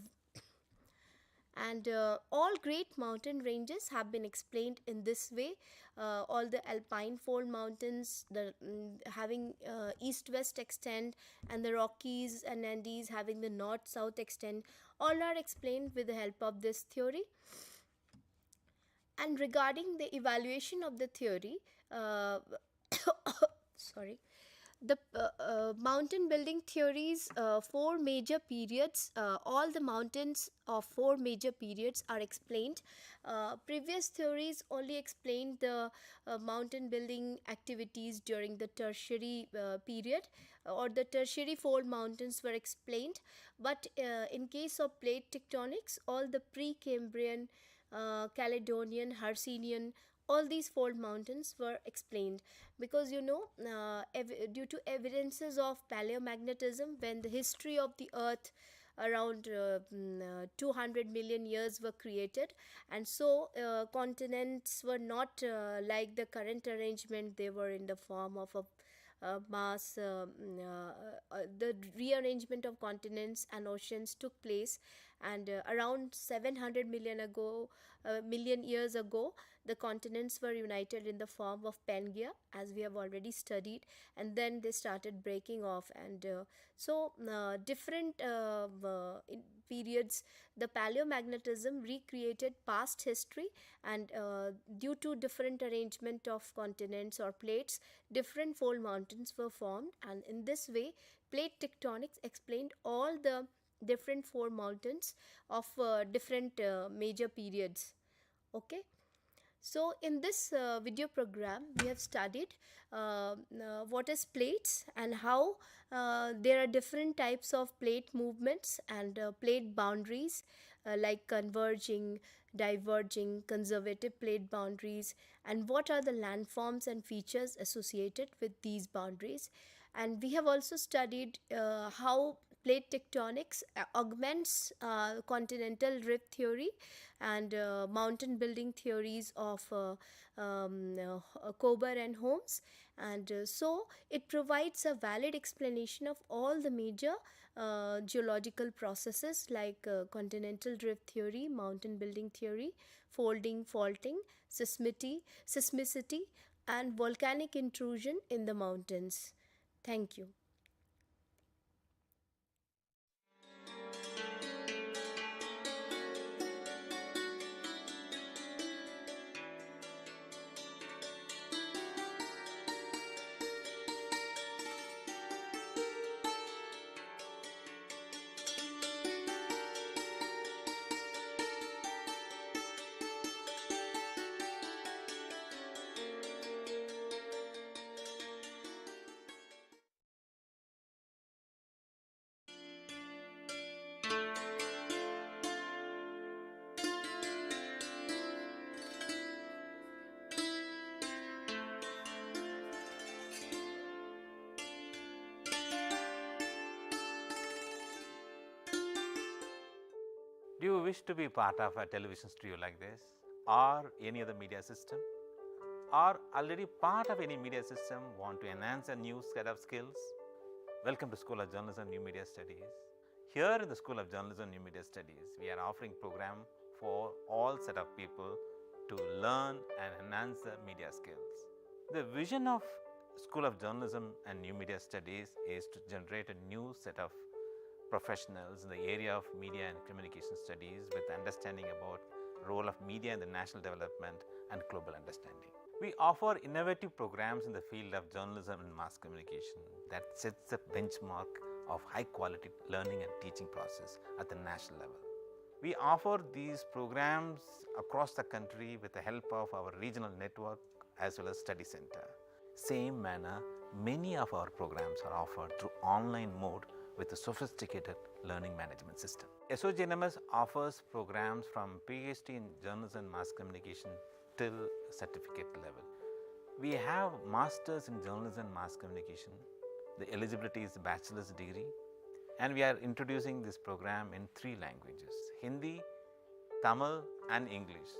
and all great mountain ranges have been explained in this way. All the alpine fold mountains, having east-west extent, and the Rockies and Andes having the north-south extent, all are explained with the help of this theory. And regarding the evaluation of the theory, sorry, the mountain building theories, four major periods, all the mountains of four major periods are explained. Previous theories only explained the mountain building activities during the tertiary period, or the tertiary fold mountains were explained. But in case of plate tectonics, all the Precambrian, Caledonian, Hercynian, all these fold mountains were explained, because due to evidences of paleomagnetism, when the history of the earth around 200 million years were created, and so continents were not like the current arrangement. They were in the form of a mass, the rearrangement of continents and oceans took place, and around 700 million years ago, the continents were united in the form of Pangaea, as we have already studied, and then they started breaking off. And different periods, the paleomagnetism recreated past history, and due to different arrangement of continents or plates, different fold mountains were formed, and in this way plate tectonics explained all the different fold mountains of different major periods. Okay. So in this video program, we have studied what is plates, and how there are different types of plate movements and plate boundaries, like converging, diverging, conservative plate boundaries, and what are the landforms and features associated with these boundaries. And we have also studied how plate tectonics augments continental rift theory and mountain building theories of Kober and Holmes, and so it provides a valid explanation of all the major geological processes, like continental drift theory, mountain building theory, folding, faulting, seismicity, and volcanic intrusion in the mountains. Thank you. Do you wish to be part of a television studio like this? or any other media system, or already part of any media system, want to enhance a new set of skills? Welcome to School of Journalism and New Media Studies. Here in the School of Journalism and New Media Studies, we are offering program for all set of people to learn and enhance their media skills. The vision of School of Journalism and New Media Studies is to generate a new set of professionals in the area of media and communication studies with understanding about role of media in the national development and global understanding. We offer innovative programs in the field of journalism and mass communication that sets the benchmark of high quality learning and teaching process at the national level. We offer these programs across the country with the help of our regional network as well as study center. Same manner, many of our programs are offered through online mode with a sophisticated learning management system. SOGNMS offers programs from PhD in journalism and mass communication till certificate level. We have masters in journalism and mass communication. The eligibility is a bachelor's degree, and we are introducing this program in 3 languages: Hindi, Tamil and English.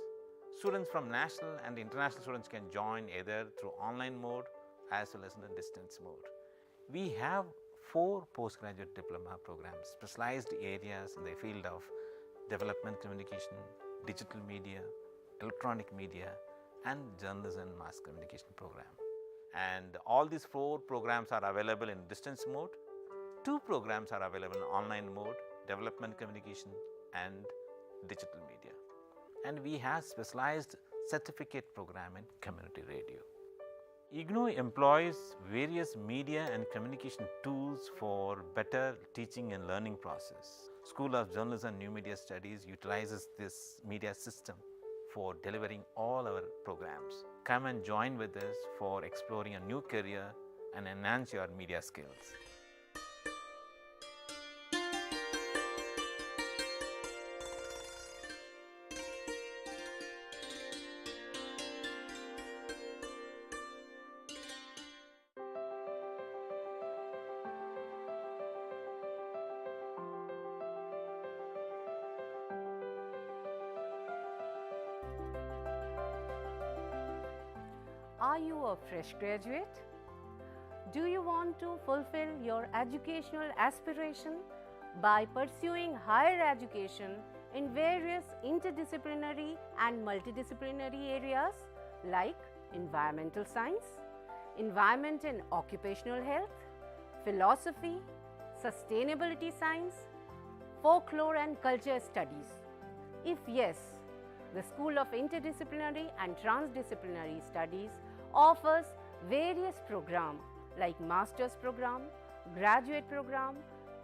Students from national and international students can join either through online mode as well as in the distance mode. We have 4 postgraduate diploma programs, specialized areas in the field of development communication, digital media, electronic media and journalism and mass communication program. And all these 4 programs are available in distance mode. 2 programs are available in online mode, development communication and digital media. And we have specialized certificate program in community radio. IGNOU employs various media and communication tools for better teaching and learning process. School of Journalism and New Media Studies utilizes this media system for delivering all our programs. Come and join with us for exploring a new career and enhance your media skills. Are you a fresh graduate? Do you want to fulfill your educational aspiration by pursuing higher education in various interdisciplinary and multidisciplinary areas like environmental science, environment and occupational health, philosophy, sustainability science, folklore and culture studies? If yes, the School of Interdisciplinary and Transdisciplinary Studies offers various programs like Master's Program, Graduate Program,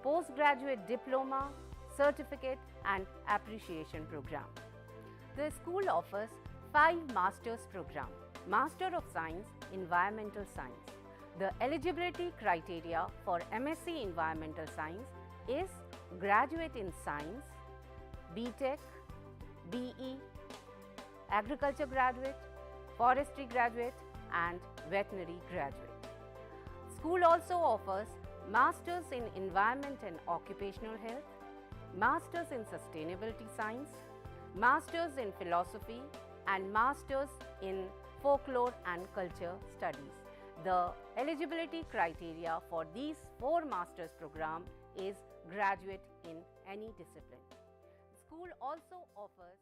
Postgraduate Diploma, Certificate and Appreciation Program. The school offers 5 Master's Program: Master of Science, Environmental Science. The eligibility criteria for MSc Environmental Science is Graduate in Science, BTech, BE, Agriculture Graduate, Forestry Graduate and Veterinary Graduate. School also offers Masters in Environment and Occupational Health, Masters in Sustainability Science, Masters in Philosophy and Masters in Folklore and Culture Studies. The eligibility criteria for these 4 Masters program is graduate in any discipline. School also offers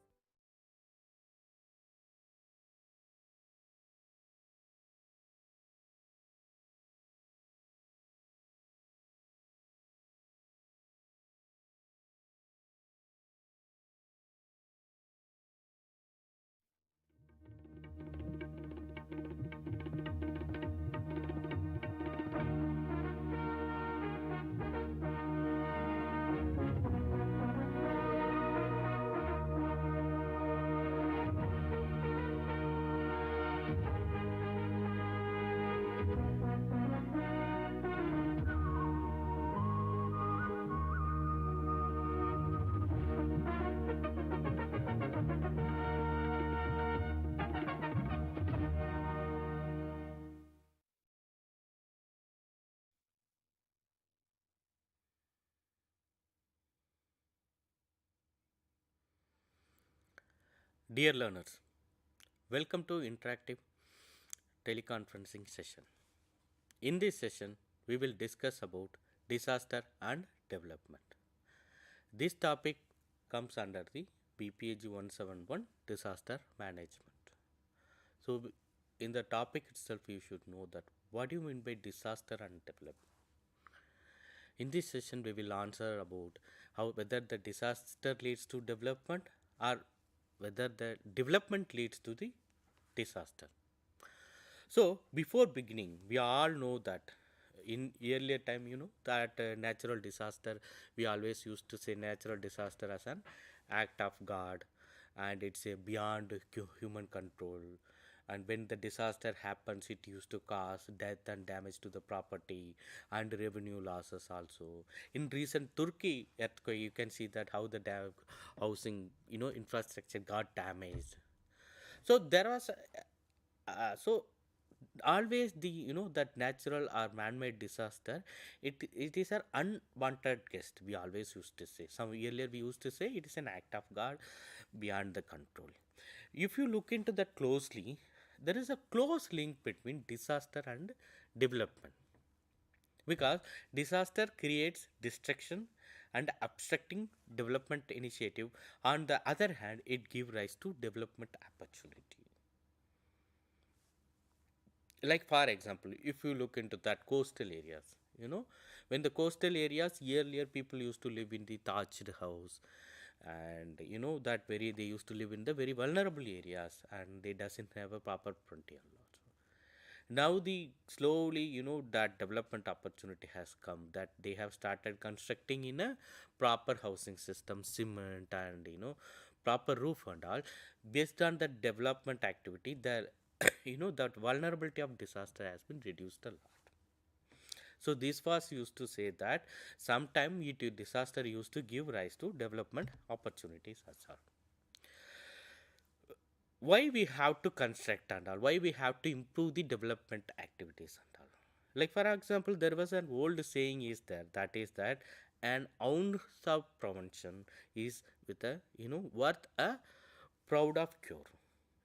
Dear learners, Welcome to interactive teleconferencing session. In this session, we will discuss about disaster and development. This topic comes under the BPAG 171 disaster management. So, in the topic itself, you should know that what do you mean by disaster and development. In this session, we will answer about how whether the disaster leads to development or whether the development leads to the disaster. So before beginning, we all know that in earlier time, that natural disaster, we always used to say natural disaster as an act of God, and it's a beyond human control. And when the disaster happens, it used to cause death and damage to the property and revenue losses also. In recent Turkey earthquake, you can see that how the housing, infrastructure got damaged. So there was so always the that natural or man-made disaster, it is an unwanted guest, we always used to say. Some earlier we used to say it is an act of God beyond the control. If you look into that closely, there is a close link between disaster and development, because disaster creates destruction and obstructing development initiative. On the other hand, it gives rise to development opportunity. Like for example, if you look into that coastal areas, when the coastal areas, earlier people used to live in the thatched house, and that very they used to live in the very vulnerable areas, and they doesn't have a proper frontier also. Now the slowly, that development opportunity has come, that they have started constructing in a proper housing system, cement, and proper roof and all. Based on the development activity, the that vulnerability of disaster has been reduced a lot. So this was used to say that sometime disaster used to give rise to development opportunities as well. Why we have to construct and all, why we have to improve the development activities and all. Like for example, there was an old saying is there, that is that an ounce of prevention is with a worth a proud of cure.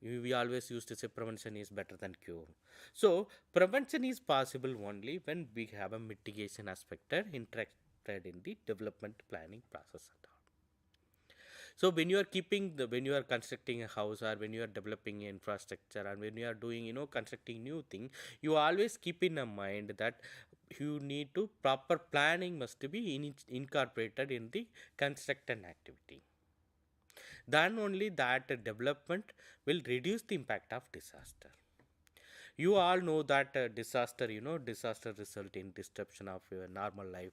We always used to say prevention is better than cure. So prevention is possible only when we have a mitigation aspect interested in the development planning process and all. So when you are when you are constructing a house, or when you are developing infrastructure, and when you are doing constructing new thing, you always keep in mind that you need to proper planning must be incorporated in the construction activity. Then only that development will reduce the impact of disaster. You all know that disaster result in disruption of your normal life.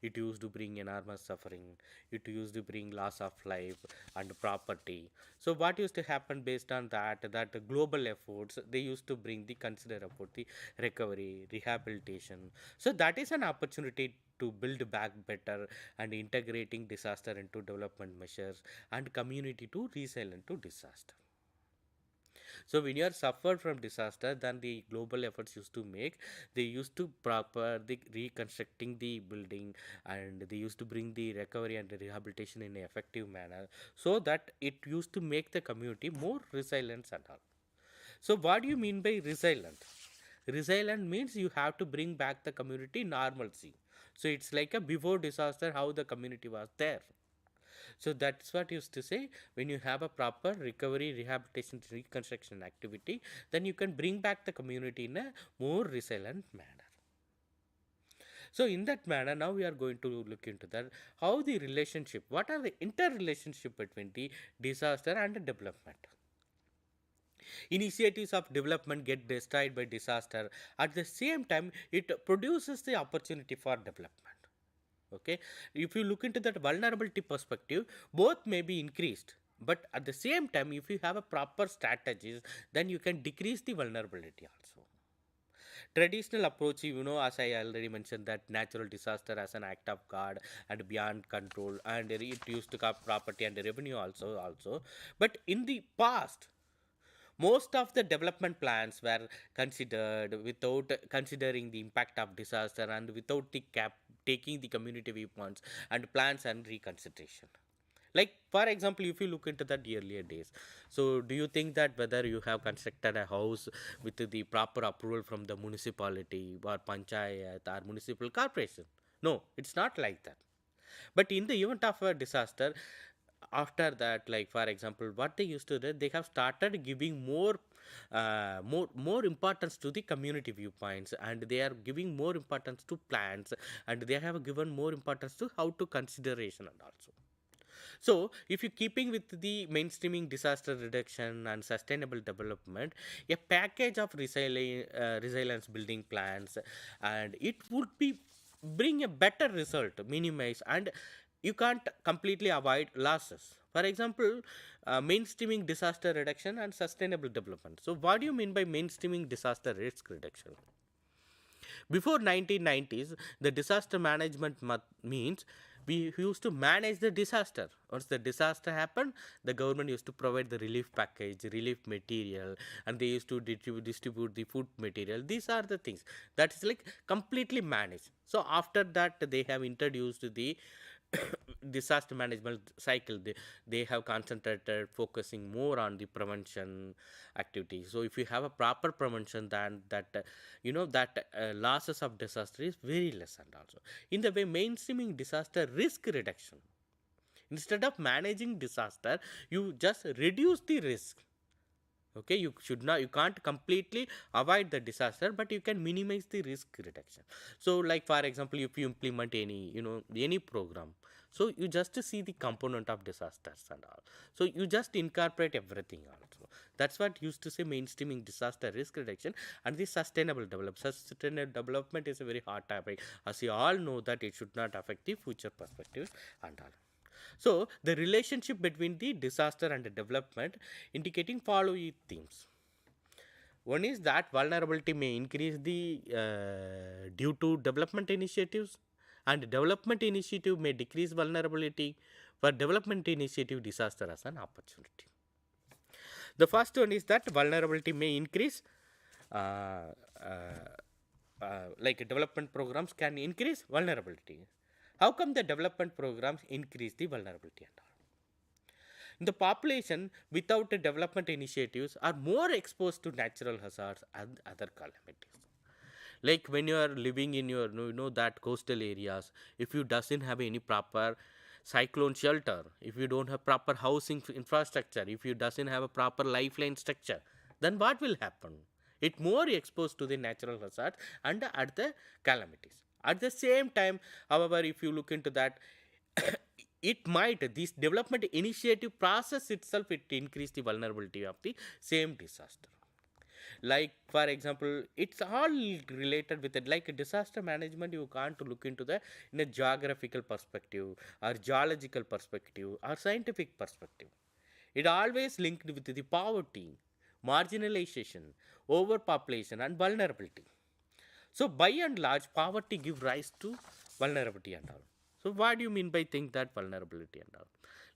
It used to bring enormous suffering. It used to bring loss of life and property. So what used to happen based on that global efforts, they used to bring the consider about the recovery, rehabilitation. So that is an opportunity to build back better, and integrating disaster into development measures, and community to resilient to disaster. So when you are suffered from disaster, then the global efforts used to make, they used to proper the reconstructing the building, and they used to bring the recovery and the rehabilitation in an effective manner, so that it used to make the community more resilient and all. So what do you mean by resilient? Resilient means you have to bring back the community normalcy. So it's like a before disaster, how the community was there. So that's what used to say, when you have a proper recovery, rehabilitation, reconstruction activity, then you can bring back the community in a more resilient manner. So in that manner, now we are going to look into that, how the relationship, what are the interrelationship between the disaster and the development. Initiatives of development get destroyed by disaster. At the same time, it produces the opportunity for development. Okay, if you look into that vulnerability perspective, both may be increased, but at the same time, if you have a proper strategies, then you can decrease the vulnerability also. Traditional approach, as I already mentioned, that natural disaster as an act of God and beyond control, and it used to have property and revenue also. But in the past, most of the development plans were considered without considering the impact of disaster, and without taking the community viewpoints and plans and reconsideration. Like for example, if you look into that earlier days, so do you think that whether you have constructed a house with the proper approval from the municipality or panchayat or municipal corporation? No, it's not like that. But in the event of a disaster, after that, like for example, what they used to do, they have started giving more importance to the community viewpoints, and they are giving more importance to plans, and they have given more importance to how to consideration and also. So, if you keeping with the mainstreaming disaster reduction and sustainable development, a package of resilience building plans, and it would be bring a better result, minimize, and you can't completely avoid losses. For example, mainstreaming disaster reduction and sustainable development. So, what do you mean by mainstreaming disaster risk reduction? Before 1990s, the disaster management means we used to manage the disaster. Once the disaster happened, the government used to provide the relief package, relief material, and they used to distribute the food material. These are the things that is like completely managed. So after that, they have introduced the disaster management cycle. They have concentrated focusing more on the prevention activities. So if you have a proper prevention, then that that losses of disaster is very less. And also in the way mainstreaming disaster risk reduction, instead of managing disaster, you just reduce the risk. Okay, you can't completely avoid the disaster, but you can minimize the risk reduction. So like for example, if you implement any program, so you just see the component of disasters and all, so you just incorporate everything also. That's what used to say mainstreaming disaster risk reduction and the sustainable development. Sustainable development is a very hot topic, as you all know that it should not affect the future perspectives and all. So, the relationship between the disaster and the development indicating following themes. One is that vulnerability may increase due to development initiatives, and development initiative may decrease vulnerability. For development initiative, disaster as an opportunity. The first one is that vulnerability may increase, uh, like development programs can increase vulnerability. How come the development programs increase the vulnerability and all? The population without the development initiatives are more exposed to natural hazards and other calamities. Like when you are living in your that coastal areas, if you doesn't have any proper cyclone shelter, if you don't have proper housing infrastructure, if you doesn't have a proper lifeline structure, then what will happen? It more exposed to the natural hazards and at the calamities. At the same time, however, if you look into that, it might, this development initiative process itself, it increase the vulnerability of the same disaster. Like for example, it's all related with it. Like a disaster management, you can't look into the in a geographical perspective or geological perspective or scientific perspective. It always linked with the poverty, marginalization, overpopulation and vulnerability. So by and large, poverty give rise to vulnerability and all. So what do you mean by think that vulnerability and all?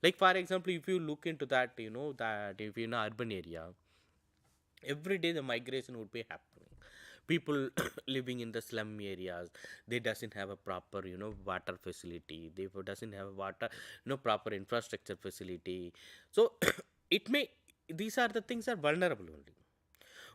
Like for example, if you look into that, that if you're in an urban area, every day the migration would be happening. People living in the slum areas, they doesn't have a proper water facility, they doesn't have water proper infrastructure facility. So it may, these are the things are vulnerable only.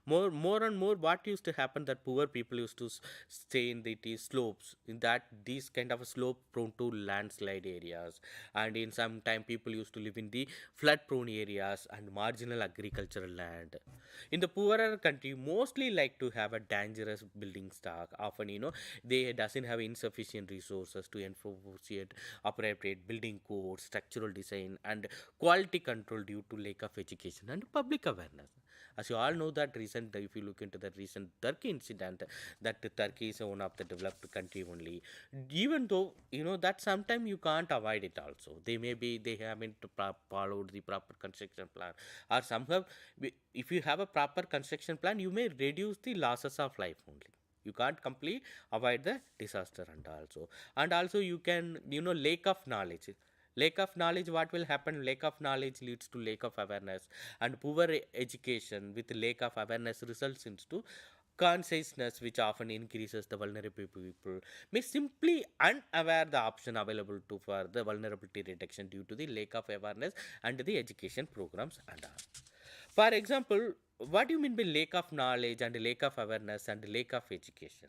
More and more, what used to happen that poor people used to stay in the slopes, in that these kind of a slope prone to landslide areas, and in some time people used to live in the flood prone areas and marginal agricultural land. In the poorer country, mostly like to have a dangerous building stock. Often they doesn't have insufficient resources to enforce it, appropriate building codes, structural design and quality control due to lack of education and public awareness. As you all know that recent, if you look into the recent Turkey incident, that Turkey is one of the developed country only. Even though that sometimes you can't avoid it also. They haven't followed the proper construction plan, or somehow if you have a proper construction plan, you may reduce the losses of life only. You can't completely avoid the disaster and also you can lack of knowledge. Lack of knowledge, what will happen? Lack of knowledge leads to lack of awareness, and poor education with lack of awareness results into consciousness, which often increases the vulnerable people, may simply unaware the option available to for the vulnerability reduction due to the lack of awareness and the education programs and all. For example, what do you mean by lack of knowledge and lack of awareness and lack of education?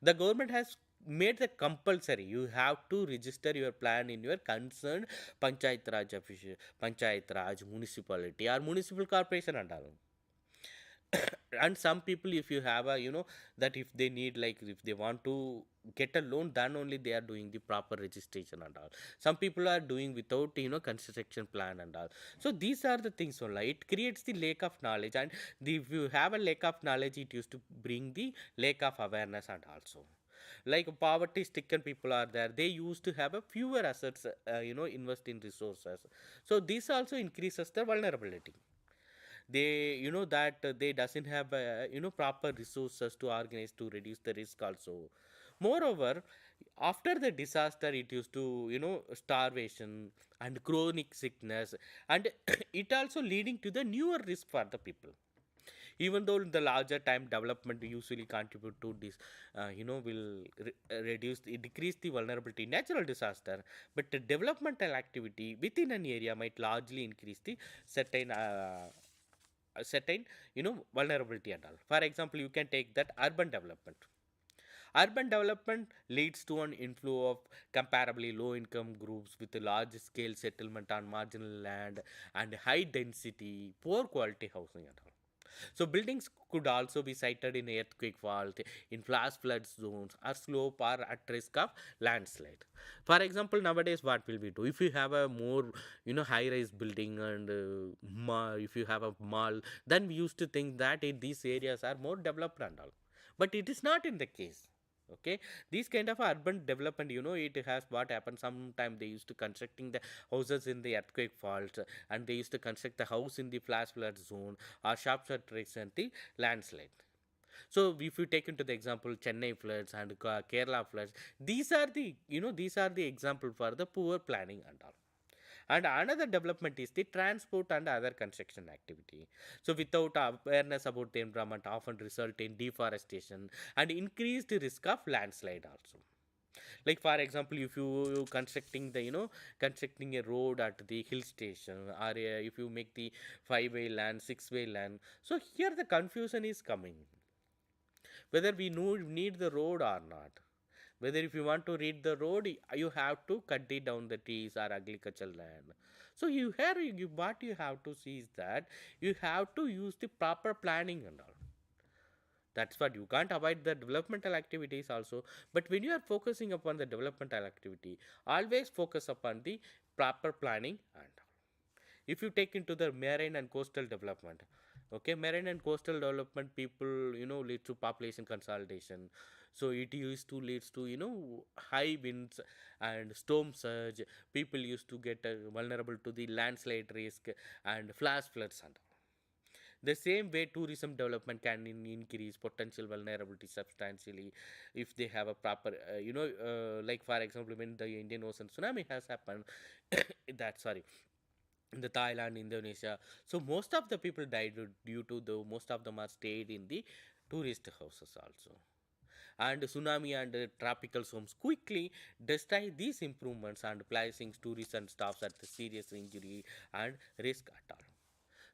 The government has made that compulsory. You have to register your plan in your concerned panchayat raj official, panchayat raj municipality or municipal corporation and all. And some people, if you have a, that if they need, like if they want to get a loan, then only they are doing the proper registration and all. Some people are doing without, construction plan and all. So these are the things only. It creates the lack of knowledge, and if you have a lack of knowledge, it used to bring the lack of awareness and also. Like poverty stricken people are there, they used to have a fewer assets, invest in resources. So this also increases the vulnerability. They, that they doesn't have proper resources to organize to reduce the risk also. Moreover, after the disaster, it used to, starvation and chronic sickness, and it also leading to the newer risk for the people. Even though the larger time development usually contribute to this, will decrease the vulnerability natural disaster, but the developmental activity within an area might largely increase the certain certain vulnerability and all. For example, you can take that urban development. Urban development leads to an inflow of comparably low income groups with a large scale settlement on marginal land and high density poor quality housing and all. So buildings could also be sited in earthquake fault, in flash flood zones, or slope, or at risk of landslide. For example, nowadays what will we do? If you have a more, high-rise building and if you have a mall, then we used to think that these areas are more developed and all. But it is not in the case. Okay, these kind of urban development, it has what happened. Sometime they used to constructing the houses in the earthquake fault, and they used to construct the house in the flash flood zone or sharp shot tracks and the landslide. So if you take into the example Chennai floods and Kerala floods, these are the, these are the example for the poor planning and all. And another development is the transport and other construction activity. So without awareness about the environment often result in deforestation and increased risk of landslide also. Like for example, if you constructing the, constructing a road at the hill station, or if you make the 5-way land, 6-way land, so here the confusion is coming whether we need the road or not. Whether if you want to read the road, you have to cut it down the trees or agricultural land. So what you have to see is that you have to use the proper planning and all. That's what you can't avoid the developmental activities also. But when you are focusing upon the developmental activity, always focus upon the proper planning and all. If you take into the marine and coastal development, okay, marine and coastal development, people, lead to population consolidation. So it used to leads to, high winds and storm surge. People used to get vulnerable to the landslide risk and flash floods and all. The same way, tourism development can increase potential vulnerability substantially if they have a proper, like for example, when the Indian Ocean tsunami has happened, that sorry, in the Thailand, Indonesia. So most of the people died due to the most of them are stayed in the tourist houses also. And tsunami and tropical storms quickly destroy these improvements and placing tourists and staffs at the serious injury and risk at all.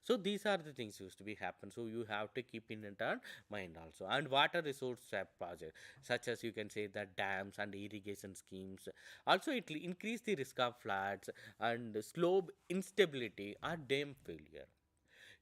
So these are the things used to be happen. So you have to keep in mind also. And water resource swap project, such as you can say that dams and irrigation schemes. Also, it increase the risk of floods and slope instability or dam failure.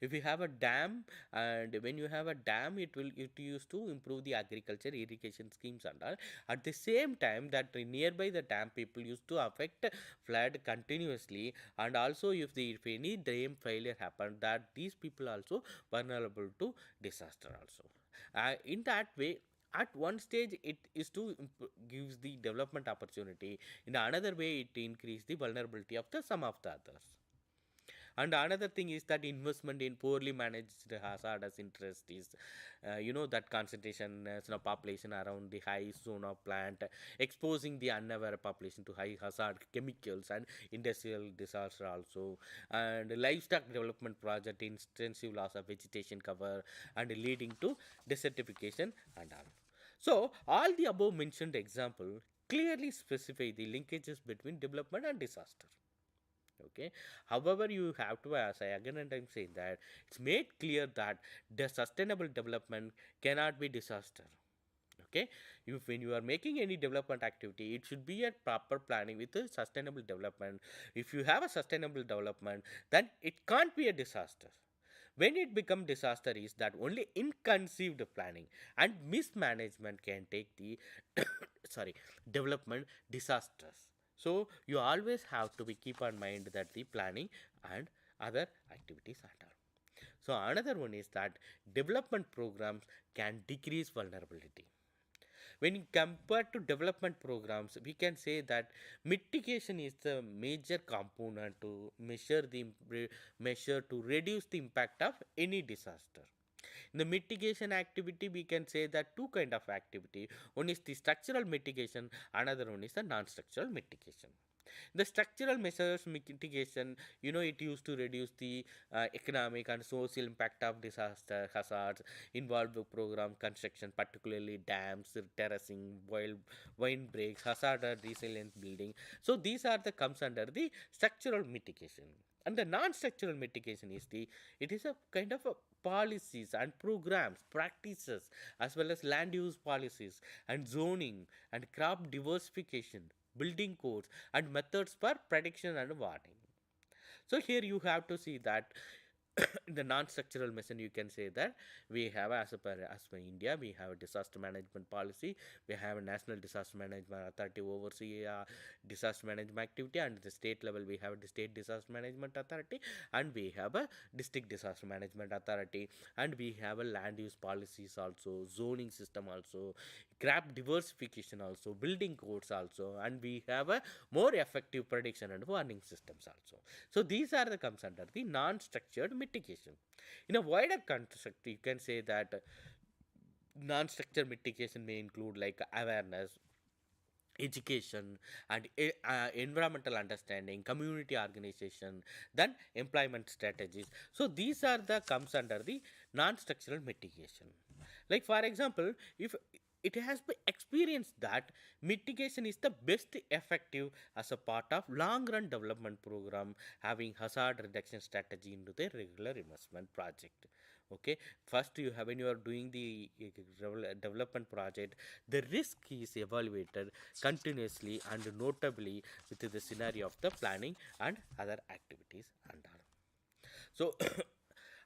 If you have a dam, and when you have a dam, it used to improve the agriculture irrigation schemes and all. At the same time, that nearby the dam, people used to affect flood continuously, and also if any dam failure happened, that these people also vulnerable to disaster also. In that way, at one stage it is to gives the development opportunity, in another way it increase the vulnerability of the some of the others. And another thing is that investment in poorly managed hazardous interest is, that concentration population around the high zone of plant, exposing the unaware population to high hazard chemicals and industrial disaster also, and livestock development project intensive loss of vegetation cover and leading to desertification and all. So all the above mentioned example clearly specify the linkages between development and disaster. Okay, however, you have to, as I again and I'm saying that it's made clear that the sustainable development cannot be disaster. Okay, if when you are making any development activity, it should be a proper planning with a sustainable development. If you have a sustainable development, then it can't be a disaster. When it becomes disaster is that only inconceived planning and mismanagement can take the sorry development disasters. So you always have to be keep in mind that the planning and other activities are done. So another one is that development programs can decrease vulnerability. When compared to development programs, we can say that mitigation is the major component to measure to reduce the impact of any disaster. In the mitigation activity, we can say that two kind of activity. One is the structural mitigation, another one is the non-structural mitigation. The structural measures mitigation, it used to reduce the economic and social impact of disaster hazards, involved the program construction, particularly dams, terracing, wind breaks, hazard resilient building. So these are the comes under the structural mitigation. And the non-structural mitigation is it is a kind of a policies and programs, practices, as well as land use policies and zoning and crop diversification, building codes, and methods for prediction and warning. So here you have to see that in the non-structural mission, you can say that we have, as per India, we have a disaster management policy, we have a national disaster management authority oversee disaster management activity, and at the state level we have the state disaster management authority, and we have a district disaster management authority, and we have a land use policies also, zoning system also, crop diversification also, building codes also, and we have a more effective prediction and warning systems also. So these are the comes under the non-structured mitigation. In a wider context, you can say that non-structured mitigation may include like awareness, education, and environmental understanding, community organization, then employment strategies. So these are the comes under the non-structural mitigation. Like for example, if it has been experienced that mitigation is the best effective as a part of long run development program, having hazard reduction strategy into the regular investment project. Okay, first you have, when you are doing the development project, the risk is evaluated continuously and notably with the scenario of the planning and other activities and all. So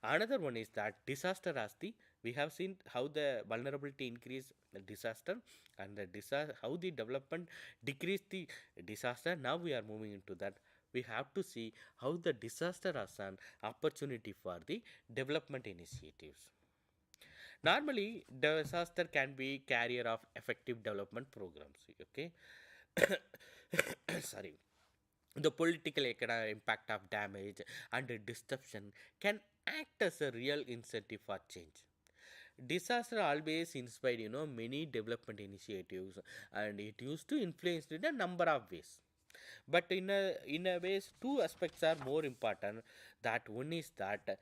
another one is that disaster as the, we have seen how the vulnerability increase the disaster, and the how the development decrease the disaster. Now we are moving into that. We have to see how the disaster as an opportunity for the development initiatives. Normally, disaster can be carrier of effective development programs. Okay, sorry. The political economic impact of damage and disruption can act as a real incentive for change. Disaster always inspired, many development initiatives, and it used to influence in a number of ways. But in a ways, two aspects are more important. That one is that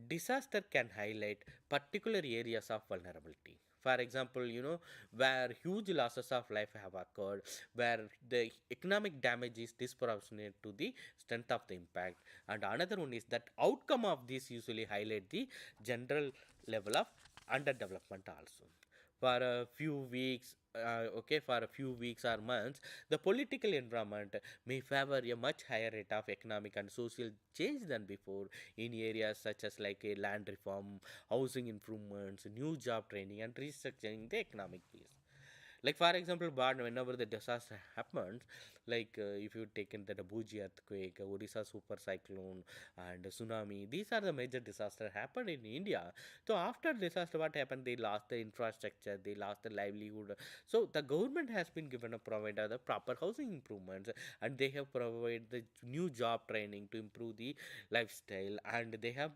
disaster can highlight particular areas of vulnerability. For example, where huge losses of life have occurred, where the economic damage is disproportionate to the strength of the impact. And another one is that outcome of this usually highlight the general level of underdevelopment also. For a few weeks, for a few weeks or months, the political environment may favor a much higher rate of economic and social change than before in areas such as like a land reform, housing improvements, new job training, and restructuring the economic base. Like for example, but whenever the disaster happens, like if you taken the Buji earthquake, Odisha super cyclone, and tsunami, these are the major disaster happened in India. So after disaster, what happened? They lost the infrastructure, they lost the livelihood. So the government has been given a provider the proper housing improvements, and they have provided the new job training to improve the lifestyle, and they have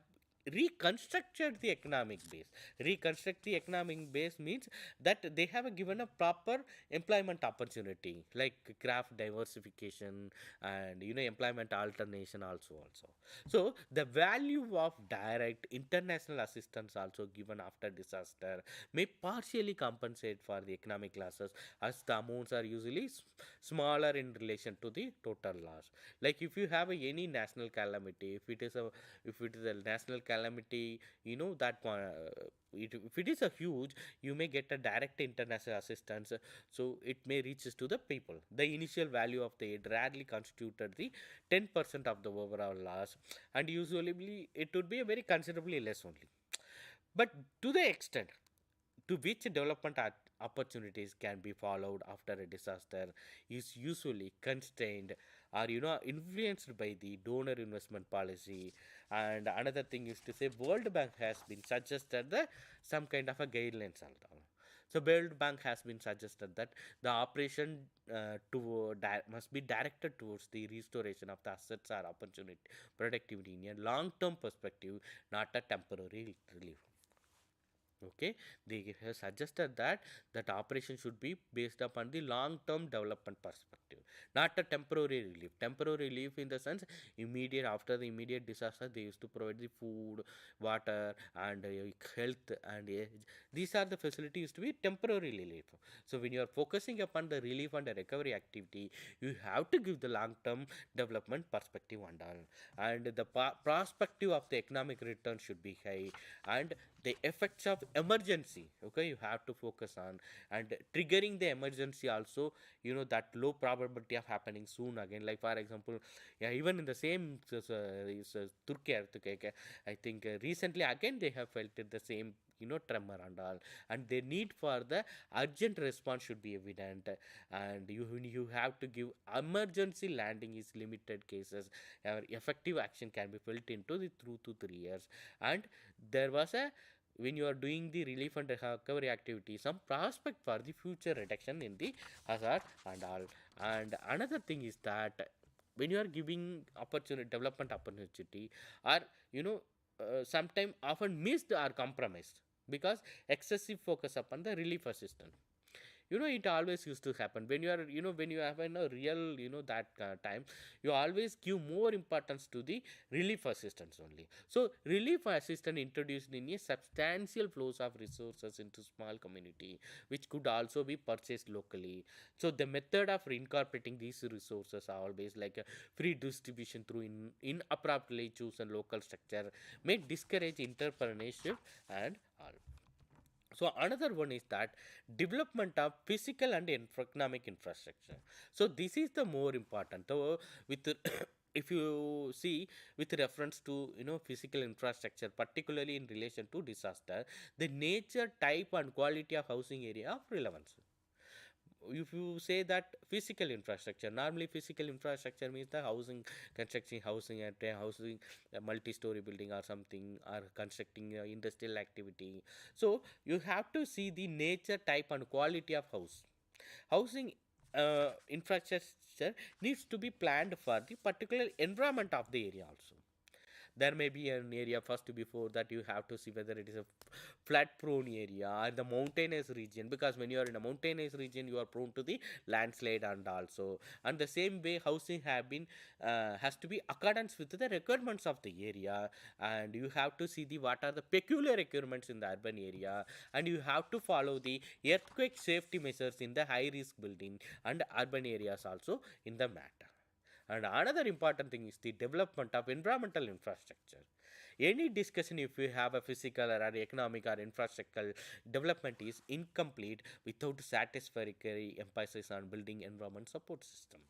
reconstructed the economic base. Reconstruct the economic base means that they have given a proper employment opportunity, like craft diversification and employment alternation also. So the value of direct international assistance also given after disaster may partially compensate for the economic losses, as the amounts are usually smaller in relation to the total loss. Like if you have any national calamity, if it is a national calamity, that if it is a huge, you may get a direct international assistance, so it may reaches to the people. The initial value of the aid rarely constituted the 10% of the overall loss, and usually it would be a very considerably less only. But to the extent to which development opportunities can be followed after a disaster is usually constrained or influenced by the donor investment policy. And another thing is to say World Bank has been suggested that some kind of a guidelines also. So World Bank has been suggested that the operation must be directed towards the restoration of the assets or opportunity productivity in a long term perspective, not a temporary relief. Okay, they have suggested that operation should be based upon the long term development perspective, not a temporary relief. Temporary relief in the sense immediate, after the immediate disaster they used to provide the food, water, and health and these are the facilities to be temporary relief. So when you are focusing upon the relief and the recovery activity, you have to give the long term development perspective and all, and the perspective of the economic return should be high, and the effects of emergency, okay, you have to focus on, and triggering the emergency also, that low probability of happening soon again. Like for example, yeah, even in the same Turkey earthquake, I think recently again they have felt it the same, tremor and all, and the need for the urgent response should be evident, and you have to give emergency landing is limited cases, effective action can be felt into the 2 to 3 years. And there was a, when you are doing the relief and recovery activity, some prospect for the future reduction in the hazard and all. And another thing is that when you are giving opportunity, development opportunity, or sometime often missed or compromised because excessive focus upon the relief assistance. It always used to happen when you are, when you have a real, that time, you always give more importance to the relief assistance only. So relief assistance introduced in a substantial flows of resources into small community, which could also be purchased locally. So the method of reincorporating these resources are always like a free distribution through inappropriately chosen local structure may discourage entrepreneurship and all. So another one is that development of physical and economic infrastructure. So this is the more important. So with if you see with reference to physical infrastructure, particularly in relation to disaster, the nature, type, and quality of housing area of relevance. If you say that physical infrastructure, normally physical infrastructure means the housing, constructing housing and housing a multi-story building or something, or constructing industrial activity. So you have to see the nature, type, and quality of housing infrastructure needs to be planned for the particular environment of the area also. There may be an area first before that you have to see whether it is a flood prone area or the mountainous region, because when you are in a mountainous region you are prone to the landslide and also, and the same way housing have been has to be accordance with the requirements of the area, and you have to see the what are the peculiar requirements in the urban area, and you have to follow the earthquake safety measures in the high risk building and urban areas also in the matter. And another important thing is the development of environmental infrastructure. Any discussion if we have a physical or economic or infrastructural development is incomplete without satisfactory emphasis on building environment support system.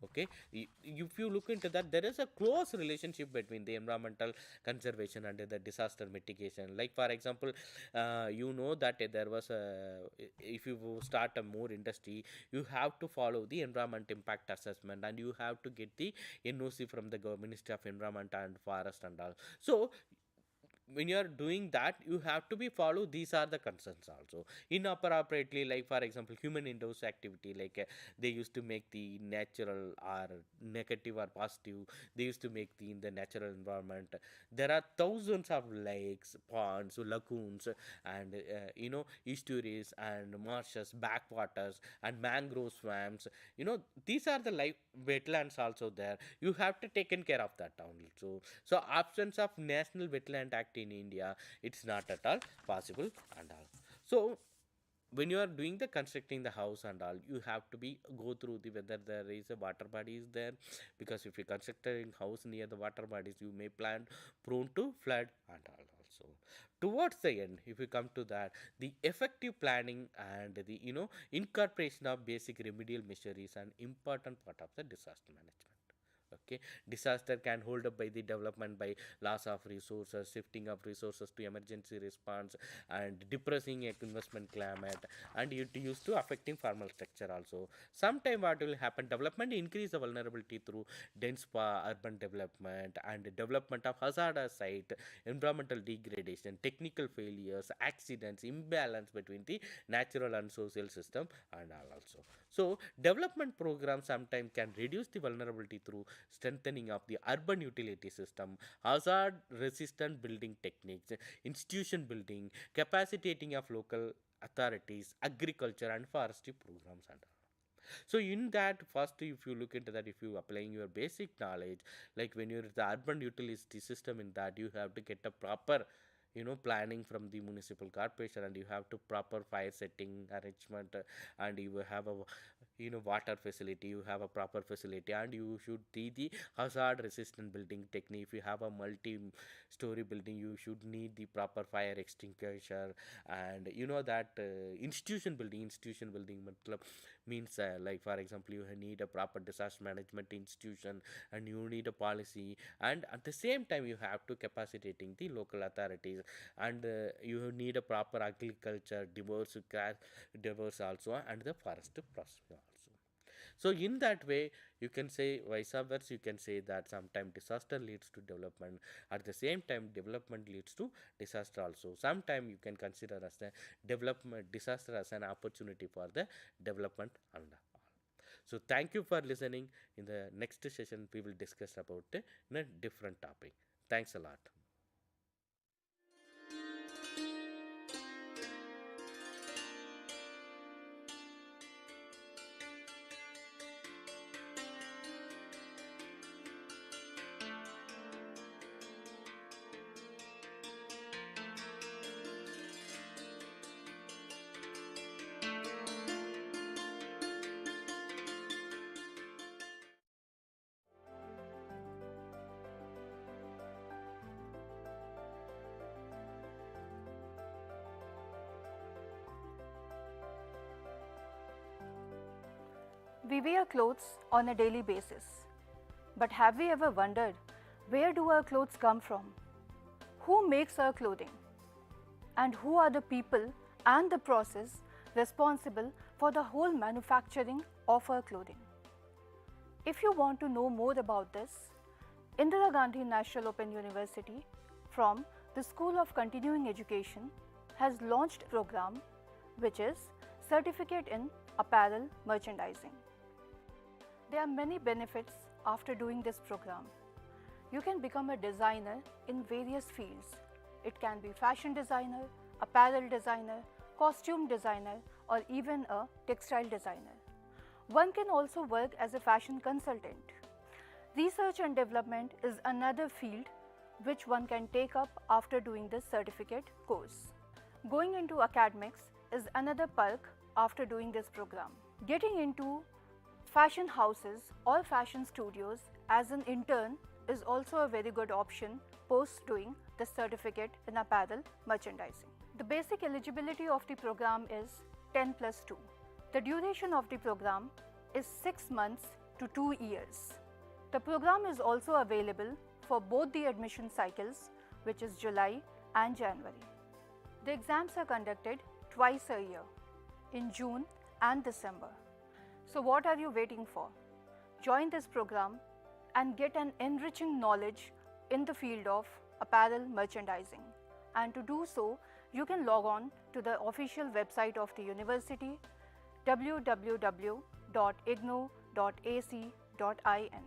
Okay, if you look into that, there is a close relationship between the environmental conservation and the disaster mitigation. Like for example, you know that there was a, if you start a more industry, you have to follow the environment impact assessment, and you have to get the NOC from the Ministry of Environment and Forest and all. So when you are doing that, you have to be follow these are the concerns also inappropriately. Like for example, human induced activity, like they used to make the natural or negative or positive, they used to make the in the natural environment. There are thousands of lakes, ponds, lagoons, and estuaries and marshes, backwaters, and mangrove swamps. These are the life wetlands also there. You have to taken care of that only. So absence of National Wetland Act in India, it's not at all possible and all. So when you are doing the constructing the house and all, you have to be go through the whether there is a water body is there, because if you construct a house near the water bodies, you may plan prone to flood and all also. Towards the end, if you come to that, the effective planning and the incorporation of basic remedial measures is an important part of the disaster management. Okay, disaster can hold up by the development by loss of resources, shifting of resources to emergency response, and depressing investment climate, and it used to affecting formal structure also. Sometime what will happen, development increase the vulnerability through dense urban development and development of hazardous site, environmental degradation, technical failures, accidents, imbalance between the natural and social system and all also. So development programs sometimes can reduce the vulnerability through strengthening of the urban utility system, hazard resistant building techniques, institution building, capacitating of local authorities, agriculture and forestry programs and all. So in that, first if you look into that, if you applying your basic knowledge, like when you're the urban utility system, in that you have to get a proper planning from the municipal corporation, and you have to proper fire setting arrangement, and you will have a water facility, you have a proper facility, and you should see the hazard resistant building technique. If you have a multi story building, you should need the proper fire extinguisher. And that institution building means like for example, you need a proper disaster management institution, and you need a policy, and at the same time you have to capacitating the local authorities, and you need a proper agriculture diverse also, and the forest process also. So in that way, you can say vice versa, you can say that sometimes disaster leads to development, at the same time development leads to disaster also. Sometimes you can consider as a development disaster as an opportunity for the development and all. So thank you for listening. In the next session we will discuss about a different topic. Thanks a lot. We wear clothes on a daily basis. But have we ever wondered, where do our clothes come from? Who makes our clothing? And who are the people and the process responsible for the whole manufacturing of our clothing? If you want to know more about this, Indira Gandhi National Open University from the School of Continuing Education has launched a program which is Certificate in Apparel Merchandising. There are many benefits after doing this program. You can become a designer in various fields. It can be fashion designer, apparel designer, costume designer, or even a textile designer. One can also work as a fashion consultant. Research and development is another field which one can take up after doing this certificate course. Going into academics is another perk after doing this program. Getting into fashion houses or fashion studios as an intern is also a very good option post doing the certificate in apparel merchandising. The basic eligibility of the program is 10+2. The duration of the program is 6 months to 2 years. The program is also available for both the admission cycles, which is July and January. The exams are conducted twice a year, in June and December. So what are you waiting for? Join this program and get an enriching knowledge in the field of apparel merchandising. And to do so, you can log on to the official website of the university, www.ignou.ac.in.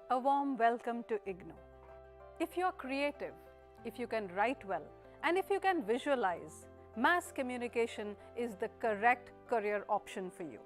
A warm welcome to IGNOU. If you are creative, if you can write well, and if you can visualize, mass communication is the correct career option for you.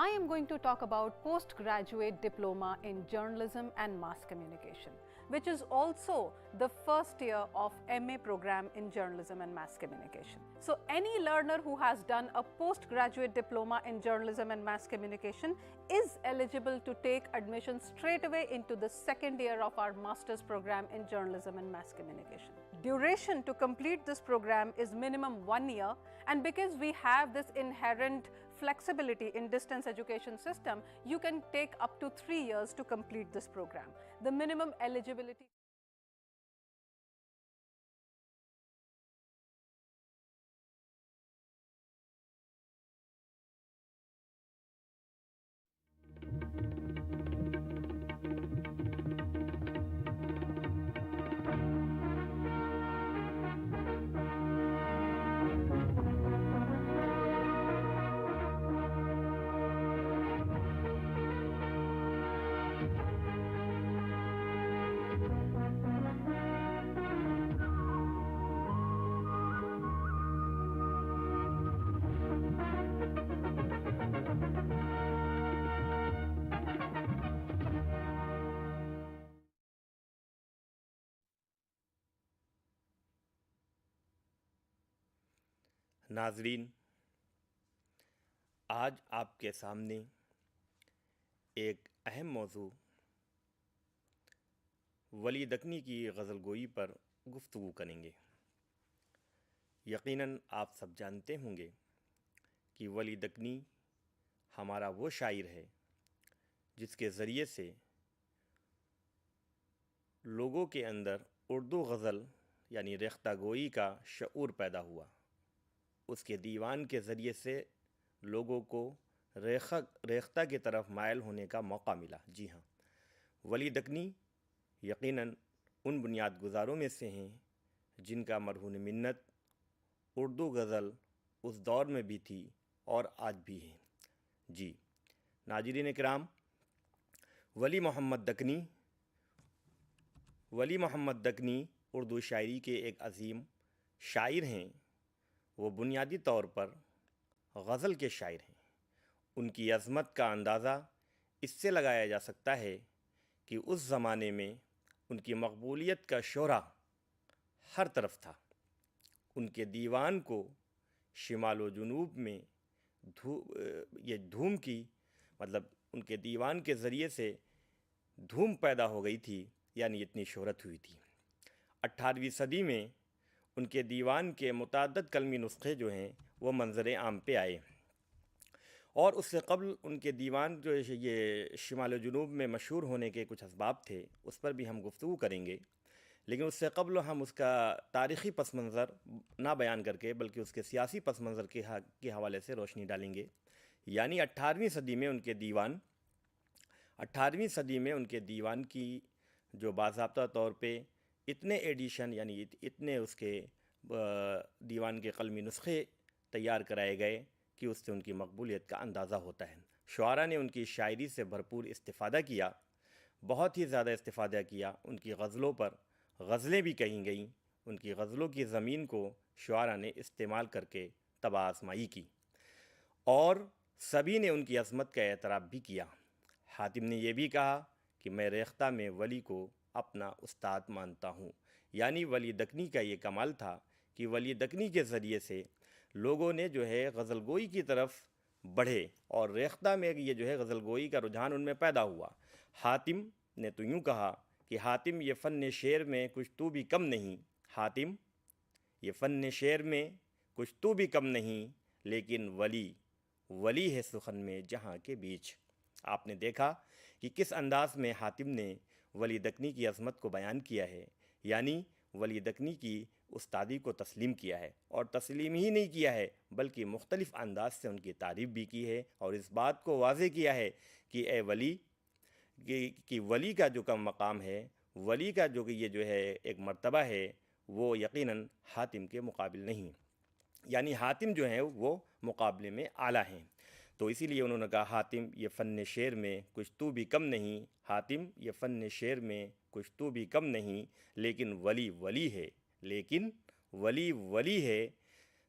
I am going to talk about postgraduate diploma in journalism and mass communication, which is also the first year of MA program in journalism and mass communication. So any learner who has done a postgraduate diploma in journalism and mass communication is eligible to take admission straight away into the second year of our master's program in journalism and mass communication. Duration to complete this program is minimum 1 year, and because we have this inherent flexibility in distance education system, you can take up to 3 years to complete this program. The minimum eligibility ناظرین، آج آپ کے سامنے ایک اہم موضوع ولی دکنی کی غزل گوئی پر گفتگو کریں گے۔ یقیناً آپ سب جانتے ہوں گے کہ ولی دکنی ہمارا وہ شاعر ہے جس کے ذریعے سے لوگوں کے اندر اردو غزل یعنی ریختہ گوئی کا شعور پیدا ہوا۔ اس کے دیوان کے ذریعے سے لوگوں کو ریختہ کی طرف مائل ہونے کا موقع ملا۔ جی ہاں، ولی دکنی یقیناً ان بنیاد گزاروں میں سے ہیں جن کا مرہون منت اردو غزل اس دور میں بھی تھی اور آج بھی ہیں۔ جی ناظرین کرام، ولی محمد دکنی اردو شاعری کے ایک عظیم شاعر ہیں۔ وہ بنیادی طور پر غزل کے شاعر ہیں۔ ان کی عظمت کا اندازہ اس سے لگایا جا سکتا ہے کہ اس زمانے میں ان کی مقبولیت کا شہرہ ہر طرف تھا۔ ان کے دیوان کو شمال و جنوب میں دھوم کی ان کے دیوان کے ذریعے سے دھوم پیدا ہو گئی تھی، یعنی اتنی شہرت ہوئی تھی۔ 18ویں صدی میں ان کے دیوان کے متعدد قلمی نسخے جو ہیں وہ منظر عام پہ آئے، اور اس سے قبل ان کے دیوان جو یہ شمال و جنوب میں مشہور ہونے کے کچھ اسباب تھے، اس پر بھی ہم گفتگو کریں گے، لیکن اس سے قبل ہم اس کا تاریخی پس منظر نہ بیان کر کے بلکہ اس کے سیاسی پس منظر کے حوالے سے روشنی ڈالیں گے۔ یعنی 18ویں صدی میں ان کے دیوان کی جو باضابطہ طور پہ اتنے ایڈیشن یعنی اتنے اس کے دیوان کے قلمی نسخے تیار کرائے گئے کہ اس سے ان کی مقبولیت کا اندازہ ہوتا ہے۔ شعراء نے ان کی شاعری سے بھرپور استفادہ کیا، بہت ہی زیادہ استفادہ کیا۔ ان کی غزلوں پر غزلیں بھی کہیں گئیں، ان کی غزلوں کی زمین کو شعراء نے استعمال کر کے طبع آزمائی کی، اور سبھی نے ان کی عظمت کا اعتراف بھی کیا۔ حاتم نے یہ بھی کہا کہ میں ریختہ میں ولی کو اپنا استاد مانتا ہوں۔ یعنی ولی دکنی کا یہ کمال تھا کہ ولی دکنی کے ذریعے سے لوگوں نے جو ہے غزل گوئی کی طرف بڑھے اور ریختہ میں یہ جو ہے غزل گوئی کا رجحان ان میں پیدا ہوا۔ حاتم نے تو یوں کہا کہ حاتم یہ فن شعر میں کچھ تو بھی کم نہیں، حاتم یہ فن شعر میں کچھ تو بھی کم نہیں، لیکن ولی ولی ہے سخن میں جہاں کے بیچ۔ آپ نے دیکھا کہ کس انداز میں حاتم نے ولی دکنی کی عظمت کو بیان کیا ہے، یعنی ولی دکنی کی استادی کو تسلیم کیا ہے، اور تسلیم ہی نہیں کیا ہے بلکہ مختلف انداز سے ان کی تعریف بھی کی ہے، اور اس بات کو واضح کیا ہے کہ اے ولی کہ ولی کا جو کم مقام ہے، ولی کا جو کہ یہ جو ہے ایک مرتبہ ہے، وہ یقیناً حاتم کے مقابل نہیں، یعنی حاتم جو ہیں وہ مقابلے میں اعلیٰ ہیں۔ تو اسی لیے انہوں نے کہا حاتم یہ فن شعر میں کچھ تو بھی کم نہیں، حاتم یہ فن شعر میں کچھ تو بھی کم نہیں، لیکن ولی ولی ہے، لیکن ولی ولی ہے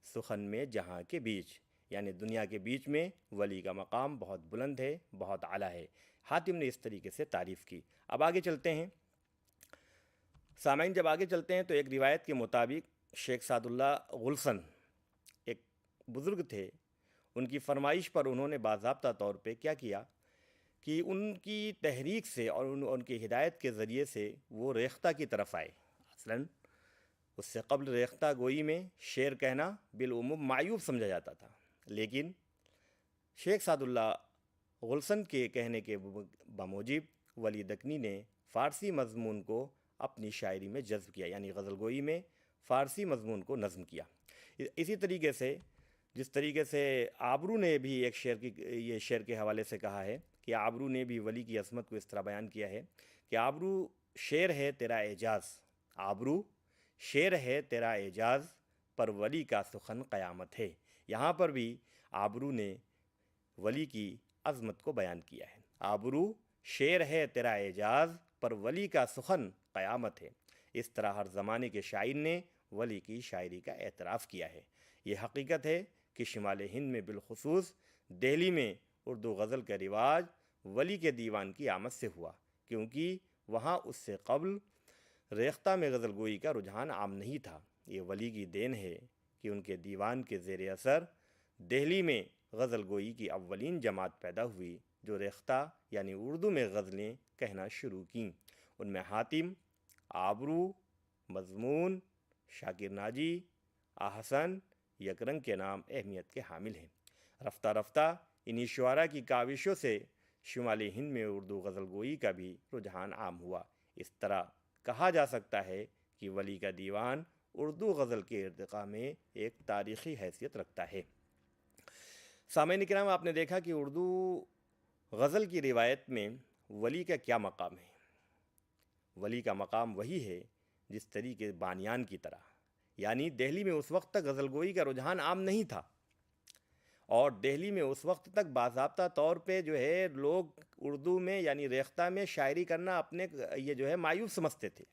سخن میں جہاں کے بیچ، یعنی دنیا کے بیچ میں ولی کا مقام بہت بلند ہے، بہت اعلیٰ ہے۔ حاتم نے اس طریقے سے تعریف کی۔ اب آگے چلتے ہیں سامعین، جب آگے چلتے ہیں تو ایک روایت کے مطابق شیخ سعد اللہ غلسن ایک بزرگ تھے، ان کی فرمائش پر انہوں نے باضابطہ طور پہ کیا کیا کہ ان کی تحریک سے اور ان کی ہدایت کے ذریعے سے وہ ریختہ کی طرف آئے۔ اصلاً اس سے قبل ریختہ گوئی میں شعر کہنا بالعموم معیوب سمجھا جاتا تھا، لیکن شیخ سعد اللہ غلسن کے کہنے کے بموجب ولی دکنی نے فارسی مضمون کو اپنی شاعری میں جذب کیا، یعنی غزل گوئی میں فارسی مضمون کو نظم کیا۔ اسی طریقے سے جس طریقے سے آبرو نے بھی ایک شعر کے حوالے سے کہا ہے کہ آبرو نے بھی ولی کی عظمت کو اس طرح بیان کیا ہے کہ آبرو شعر ہے تیرا اعجاز، آبرو شعر ہے تیرا اعجاز، پر ولی کا سخن قیامت ہے۔ یہاں پر بھی آبرو نے ولی کی عظمت کو بیان کیا ہے۔ آبرو شعر ہے تیرا اعجاز، پر ولی کا سخن قیامت ہے۔ اس طرح ہر زمانے کے شاعر نے ولی کی شاعری کا اعتراف کیا ہے۔ یہ حقیقت ہے کہ شمال ہند میں بالخصوص دہلی میں اردو غزل کا رواج ولی کے دیوان کی آمد سے ہوا، کیونکہ وہاں اس سے قبل ریختہ میں غزل گوئی کا رجحان عام نہیں تھا۔ یہ ولی کی دین ہے کہ ان کے دیوان کے زیر اثر دہلی میں غزل گوئی کی اولین جماعت پیدا ہوئی جو ریختہ یعنی اردو میں غزلیں کہنا شروع کیں۔ ان میں حاتم، آبرو، مضمون، شاکر ناجی، احسن، یکرنگ کے نام اہمیت کے حامل ہیں۔ رفتہ رفتہ انہی شعراء کی کاوشوں سے شمالی ہند میں اردو غزل گوئی کا بھی رجحان عام ہوا۔ اس طرح کہا جا سکتا ہے کہ ولی کا دیوان اردو غزل کے ارتقاء میں ایک تاریخی حیثیت رکھتا ہے۔ سامعین کرام، آپ نے دیکھا کہ اردو غزل کی روایت میں ولی کا کیا مقام ہے۔ ولی کا مقام وہی ہے جس طریقے بانیان کی طرح، یعنی دہلی میں اس وقت تک غزل گوئی کا رجحان عام نہیں تھا، اور دہلی میں اس وقت تک باضابطہ طور پہ جو ہے لوگ اردو میں یعنی ریختہ میں شاعری کرنا اپنے یہ جو ہے معیوب سمجھتے تھے،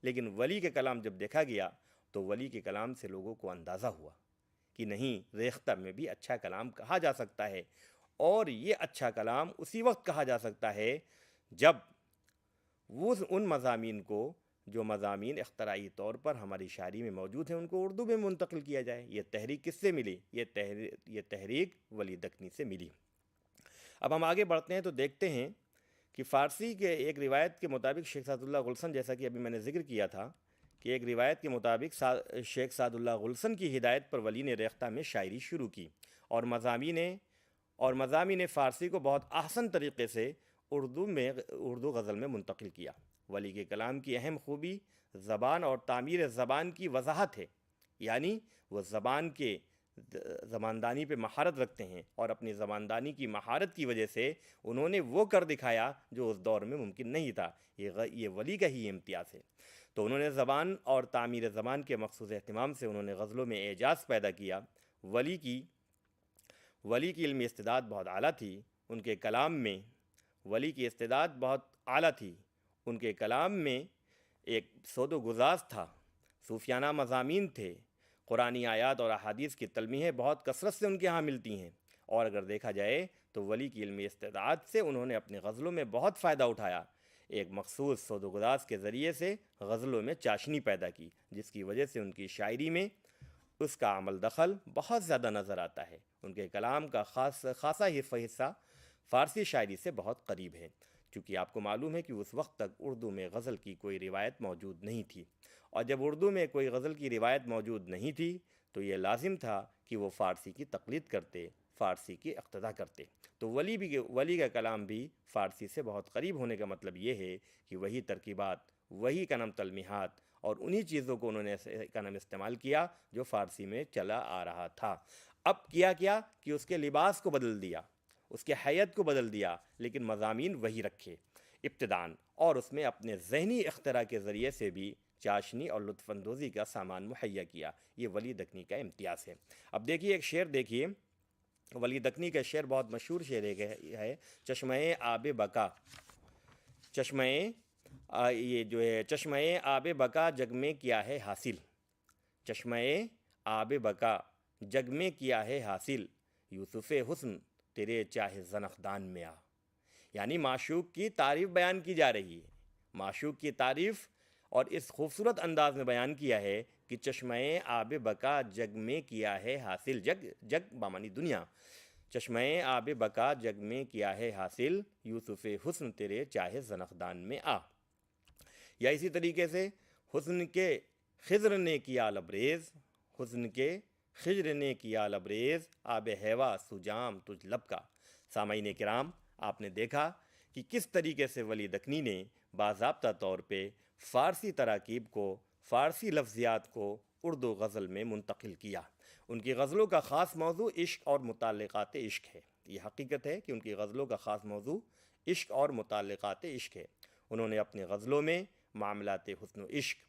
لیکن ولی کے کلام جب دیکھا گیا تو ولی کے کلام سے لوگوں کو اندازہ ہوا کہ نہیں، ریختہ میں بھی اچھا کلام کہا جا سکتا ہے، اور یہ اچھا کلام اسی وقت کہا جا سکتا ہے جب وہ ان مضامین کو جو مضامین اختراعی طور پر ہماری شاعری میں موجود ہیں ان کو اردو میں منتقل کیا جائے۔ یہ تحریک کس سے ملی؟ یہ تحریک ولی دکنی سے ملی۔ اب ہم آگے بڑھتے ہیں تو دیکھتے ہیں کہ فارسی کے ایک روایت کے مطابق شیخ سعد اللہ غلسن، جیسا کہ ابھی میں نے ذکر کیا تھا کہ ایک روایت کے مطابق شیخ سعد اللہ غلسن کی ہدایت پر ولی نے ریختہ میں شاعری شروع کی، اور مضامین فارسی کو بہت احسن طریقے سے اردو غزل میں منتقل کیا۔ ولی کے کلام کی اہم خوبی زبان اور تعمیر زبان کی وضاحت ہے، یعنی وہ زباندانی پہ مہارت رکھتے ہیں، اور اپنی زباندانی کی مہارت کی وجہ سے انہوں نے وہ کر دکھایا جو اس دور میں ممکن نہیں تھا۔ یہ ولی کا ہی امتیاز ہے۔ تو انہوں نے زبان اور تعمیر زبان کے مخصوص اہتمام سے انہوں نے غزلوں میں اعجاز پیدا کیا۔ ولی کی علمی استعداد بہت اعلیٰ تھی، ان کے کلام میں ولی کی استعداد بہت اعلیٰ تھی، ان کے کلام میں ایک سود و گزاز تھا، صوفیانہ مضامین تھے، قرآنی آیات اور احادیث کی تلمیحیں بہت کثرت سے ان کے ہاں ملتی ہیں، اور اگر دیکھا جائے تو ولی کی علمی استعداد سے انہوں نے اپنی غزلوں میں بہت فائدہ اٹھایا، ایک مخصوص سود و گزاز کے ذریعے سے غزلوں میں چاشنی پیدا کی، جس کی وجہ سے ان کی شاعری میں اس کا عمل دخل بہت زیادہ نظر آتا ہے. ان کے کلام کا خاصا ہی حصہ فارسی شاعری سے بہت قریب ہے. چونکہ آپ کو معلوم ہے کہ اس وقت تک اردو میں غزل کی کوئی روایت موجود نہیں تھی، اور جب اردو میں کوئی غزل کی روایت موجود نہیں تھی تو یہ لازم تھا کہ وہ فارسی کی تقلید کرتے، فارسی کی اقتداء کرتے. تو ولی کا کلام بھی فارسی سے بہت قریب ہونے کا مطلب یہ ہے کہ وہی ترکیبات، وہی کا نام تلمیحات اور انہی چیزوں کو انہوں نے کا نام استعمال کیا جو فارسی میں چلا آ رہا تھا. اب کیا کہ اس کے لباس کو بدل دیا، اس کے حیت کو بدل دیا، لیکن مضامین وہی رکھے ابتدان، اور اس میں اپنے ذہنی اختراع کے ذریعے سے بھی چاشنی اور لطف اندوزی کا سامان مہیا کیا. یہ ولی دکنی کا امتیاز ہے. اب دیکھیے ایک شعر، دیکھیے ولی دکنی کا شعر بہت مشہور شعر ہے، چشمہ آب بقا. یہ جو ہے چشمہ آب بقا جگ میں کیا ہے حاصل، چشمہ آب بقا جگ میں کیا ہے حاصل، یوسف حسن تیرے چاہے زنخدان میں آ. یعنی معشوق کی تعریف بیان کی جا رہی ہے، معشوق کی تعریف، اور اس خوبصورت انداز میں بیان کیا ہے کہ چشمہ آب بقا جگ میں کیا ہے حاصل. جگ بامانی دنیا، چشمہ آب بقا جگ میں کیا ہے حاصل، یوسف حسن تیرے چاہے زنخدان میں آ. یا اسی طریقے سے حسن کے خضر نے کیا لبریز، حسن کے خضر نے کیا لبریز، آب ہیوا سجام تجھ لب کا. سامعین کرام، آپ نے دیکھا کہ کس طریقے سے ولی دکنی نے باضابطہ طور پہ فارسی تراکیب کو، فارسی لفظیات کو اردو غزل میں منتقل کیا. ان کی غزلوں کا خاص موضوع عشق اور متعلقات عشق ہے. یہ حقیقت ہے کہ ان کی غزلوں کا خاص موضوع عشق اور متعلقات عشق ہے. انہوں نے اپنے غزلوں میں معاملات حسن و عشق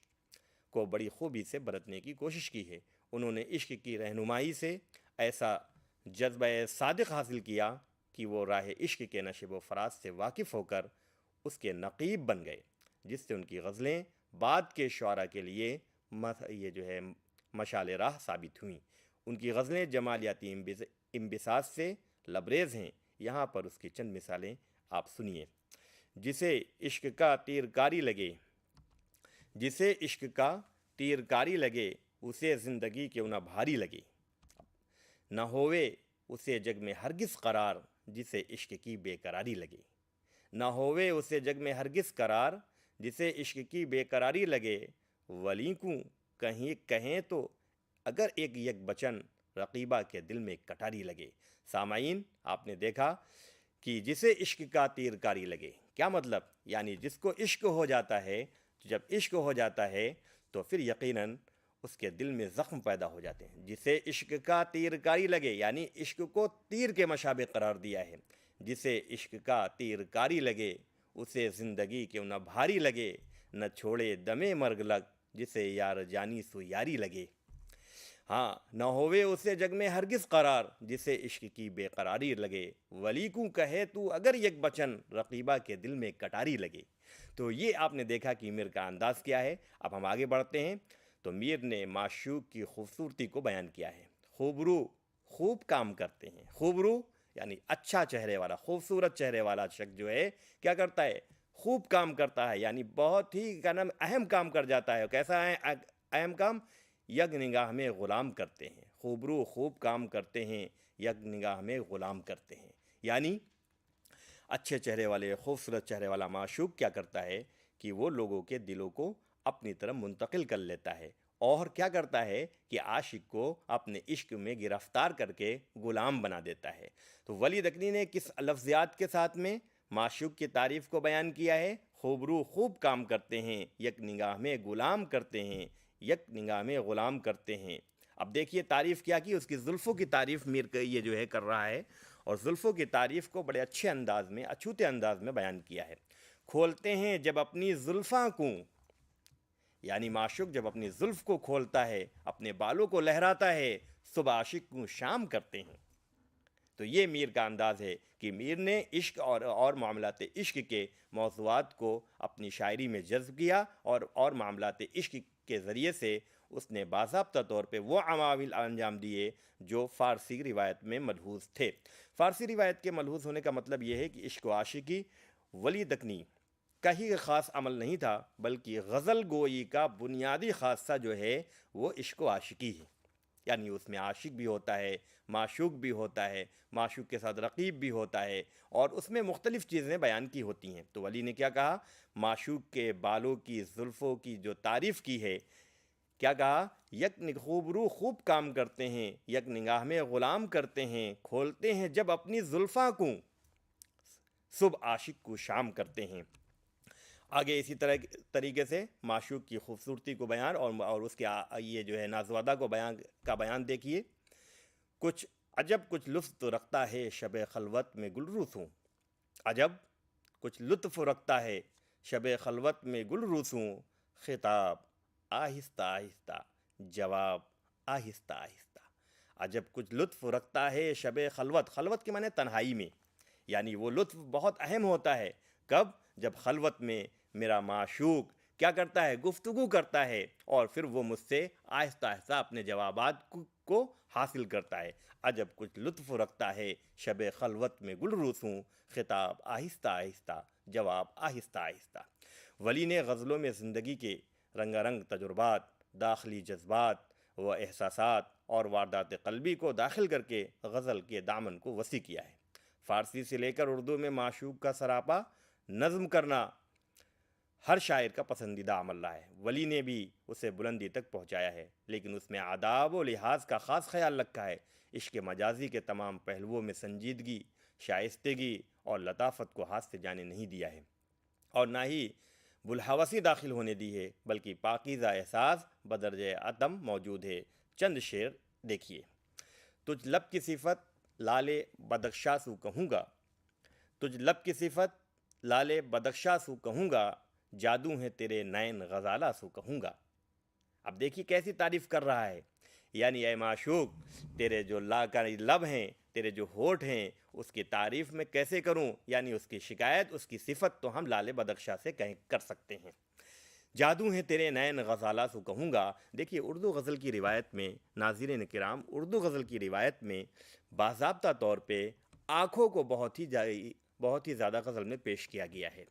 کو بڑی خوبی سے برتنے کی کوشش کی ہے. انہوں نے عشق کی رہنمائی سے ایسا جذبہ صادق حاصل کیا کہ وہ راہ عشق کے نشیب و فراز سے واقف ہو کر اس کے نقیب بن گئے، جس سے ان کی غزلیں بعد کے شعراء کے لیے یہ جو ہے مشعل راہ ثابت ہوئیں. ان کی غزلیں جمالیاتی انبساط سے لبریز ہیں. یہاں پر اس کی چند مثالیں آپ سنیے. جسے عشق کا تیر کاری لگے، جسے عشق کا تیر کاری لگے، اسے زندگی کیوں نہ بھاری لگے، نہ ہوئے اسے جگ میں ہرگز قرار، جسے عشق کی بے قراری لگے. نہ ہوئے اسے جگ میں ہرگز قرار، جسے عشق کی بے قراری لگے، ولی کو کہیں تو اگر یک بچن، رقیبہ کے دل میں کٹاری لگے. سامعین، آپ نے دیکھا کہ جسے عشق کا تیر کاری لگے، کیا مطلب؟ یعنی جس کو عشق ہو جاتا ہے، جب عشق ہو جاتا ہے تو پھر یقیناً اس کے دل میں زخم پیدا ہو جاتے ہیں. جسے عشق کا تیر کاری لگے، یعنی عشق کو تیر کے مشابہ قرار دیا ہے. جسے عشق کا تیر کاری لگے، اسے زندگی کیوں نہ بھاری لگے، نہ چھوڑے دمے مرگ لگ، جسے یار جانی سو یاری لگے. ہاں، نہ ہوئے اسے جگ میں ہرگز قرار، جسے عشق کی بے قراری لگے، ولی کو کہے تو اگر یک بچن، رقیبہ کے دل میں کٹاری لگے. تو یہ آپ نے دیکھا کہ میر کا انداز کیا ہے. اب ہم آگے بڑھتے ہیں. تو میر نے معشوق کی خوبصورتی کو بیان کیا ہے. خوبرو خوب کام کرتے ہیں. خوبرو یعنی اچھا چہرے والا، خوبصورت چہرے والا شخص جو ہے کیا کرتا ہے؟ خوب کام کرتا ہے، یعنی بہت ہی کا نام اہم کام کر جاتا ہے. کیسا ہے اہم کام؟ یک نگاہ میں غلام کرتے ہیں. خوبرو خوب کام کرتے ہیں، یک نگاہ میں غلام کرتے ہیں. یعنی اچھے چہرے والے، خوبصورت چہرے والا معشوق کیا کرتا ہے کہ وہ لوگوں کے دلوں کو اپنی طرف منتقل کر لیتا ہے، اور کیا کرتا ہے کہ عاشق کو اپنے عشق میں گرفتار کر کے غلام بنا دیتا ہے. تو ولی دکنی نے کس لفظیات کے ساتھ میں معشوق کی تعریف کو بیان کیا ہے؟ خوبرو خوب کام کرتے ہیں، یک نگاہ میں غلام کرتے ہیں، یک نگاہ میں غلام کرتے ہیں. اب دیکھیے تعریف کیا کی، اس کی زلفوں کی تعریف میر یہ جو ہے کر رہا ہے، اور زلفوں کی تعریف کو بڑے اچھے انداز میں، اچھوتے انداز میں بیان کیا ہے. کھولتے ہیں جب اپنی زلفاں کو، یعنی معشوق جب اپنی زلف کو کھولتا ہے، اپنے بالوں کو لہراتا ہے، صبح عاشق کو شام کرتے ہیں. تو یہ میر کا انداز ہے کہ میر نے عشق اور معاملات عشق کے موضوعات کو اپنی شاعری میں جذب کیا، اور معاملات عشق کے ذریعے سے اس نے باضابطہ طور پہ وہ عوامل انجام دیے جو فارسی روایت میں ملحوظ تھے. فارسی روایت کے ملحوظ ہونے کا مطلب یہ ہے کہ عشق و عاشقی ولی دکنی کا ہی خاص عمل نہیں تھا، بلکہ غزل گوئی کا بنیادی خاصہ جو ہے وہ عشق و عاشقی ہے. یعنی اس میں عاشق بھی ہوتا ہے، معشوق بھی ہوتا ہے، معشوق کے ساتھ رقیب بھی ہوتا ہے، اور اس میں مختلف چیزیں بیان کی ہوتی ہیں۔ تو ولی نے کیا کہا؟ معشوق کے بالوں کی، زلفوں کی جو تعریف کی ہے، کیا کہا؟ یک خوب رو خوب کام کرتے ہیں، یک نگاہ میں غلام کرتے ہیں، کھولتے ہیں جب اپنی زلفاں کو، صبح عاشق کو شام کرتے ہیں۔ آگے اسی طریقے سے معشوق کی خوبصورتی کو بیان اور اس کے یہ جو ہے نازوادہ کو بیان دیکھیے۔ کچھ عجب کچھ لطف تو رکھتا ہے شب خلوت میں گل روسوں، عجب کچھ لطف رکھتا ہے شب خلوت میں گل روسوں، خطاب آہستہ آہستہ، جواب آہستہ آہستہ۔ عجب کچھ لطف رکھتا ہے شب خلوت، خلوت کے معنی تنہائی میں، یعنی وہ لطف بہت اہم ہوتا ہے۔ کب؟ جب خلوت میں میرا معشوق کیا کرتا ہے؟ گفتگو کرتا ہے، اور پھر وہ مجھ سے آہستہ آہستہ اپنے جوابات کو حاصل کرتا ہے۔ عجب کچھ لطف رکھتا ہے شب خلوت میں گل روسوں، خطاب آہستہ آہستہ، جواب آہستہ آہستہ۔ ولی نے غزلوں میں زندگی کے رنگا رنگ تجربات، داخلی جذبات و احساسات اور واردات قلبی کو داخل کر کے غزل کے دامن کو وسیع کیا ہے۔ فارسی سے لے کر اردو میں معشوق کا سراپا نظم کرنا ہر شاعر کا پسندیدہ عمل رہا ہے۔ ولی نے بھی اسے بلندی تک پہنچایا ہے، لیکن اس میں آداب و لحاظ کا خاص خیال رکھا ہے۔ عشق مجازی کے تمام پہلوؤں میں سنجیدگی، شائستگی اور لطافت کو ہاتھ سے جانے نہیں دیا ہے، اور نہ ہی بلحوثی داخل ہونے دی ہے، بلکہ پاکیزہ احساس بدرجہ عدم موجود ہے۔ چند شعر دیکھیے۔ تجھ لب کی صفت لالے بدخشاں سو کہوں گا، تجھ لب کی صفت لالے بدخشاں سو کہوں گا، جادو ہے تیرے نین غزالہ سو کہوں گا۔ اب دیکھیے کیسی تعریف کر رہا ہے، یعنی اے معشوق تیرے جو لب ہیں، تیرے جو ہونٹ ہیں، اس کی تعریف میں کیسے کروں؟ یعنی اس کی شکایت، اس کی صفت تو ہم لال بدخشاں سے کر سکتے ہیں۔ جادو ہیں تیرے نین غزالہ سو کہوں گا۔ دیکھیے اردو غزل کی روایت میں، ناظرین کرام، اردو غزل کی روایت میں باضابطہ طور پہ آنکھوں کو بہت ہی زیادہ غزل میں پیش کیا گیا ہے۔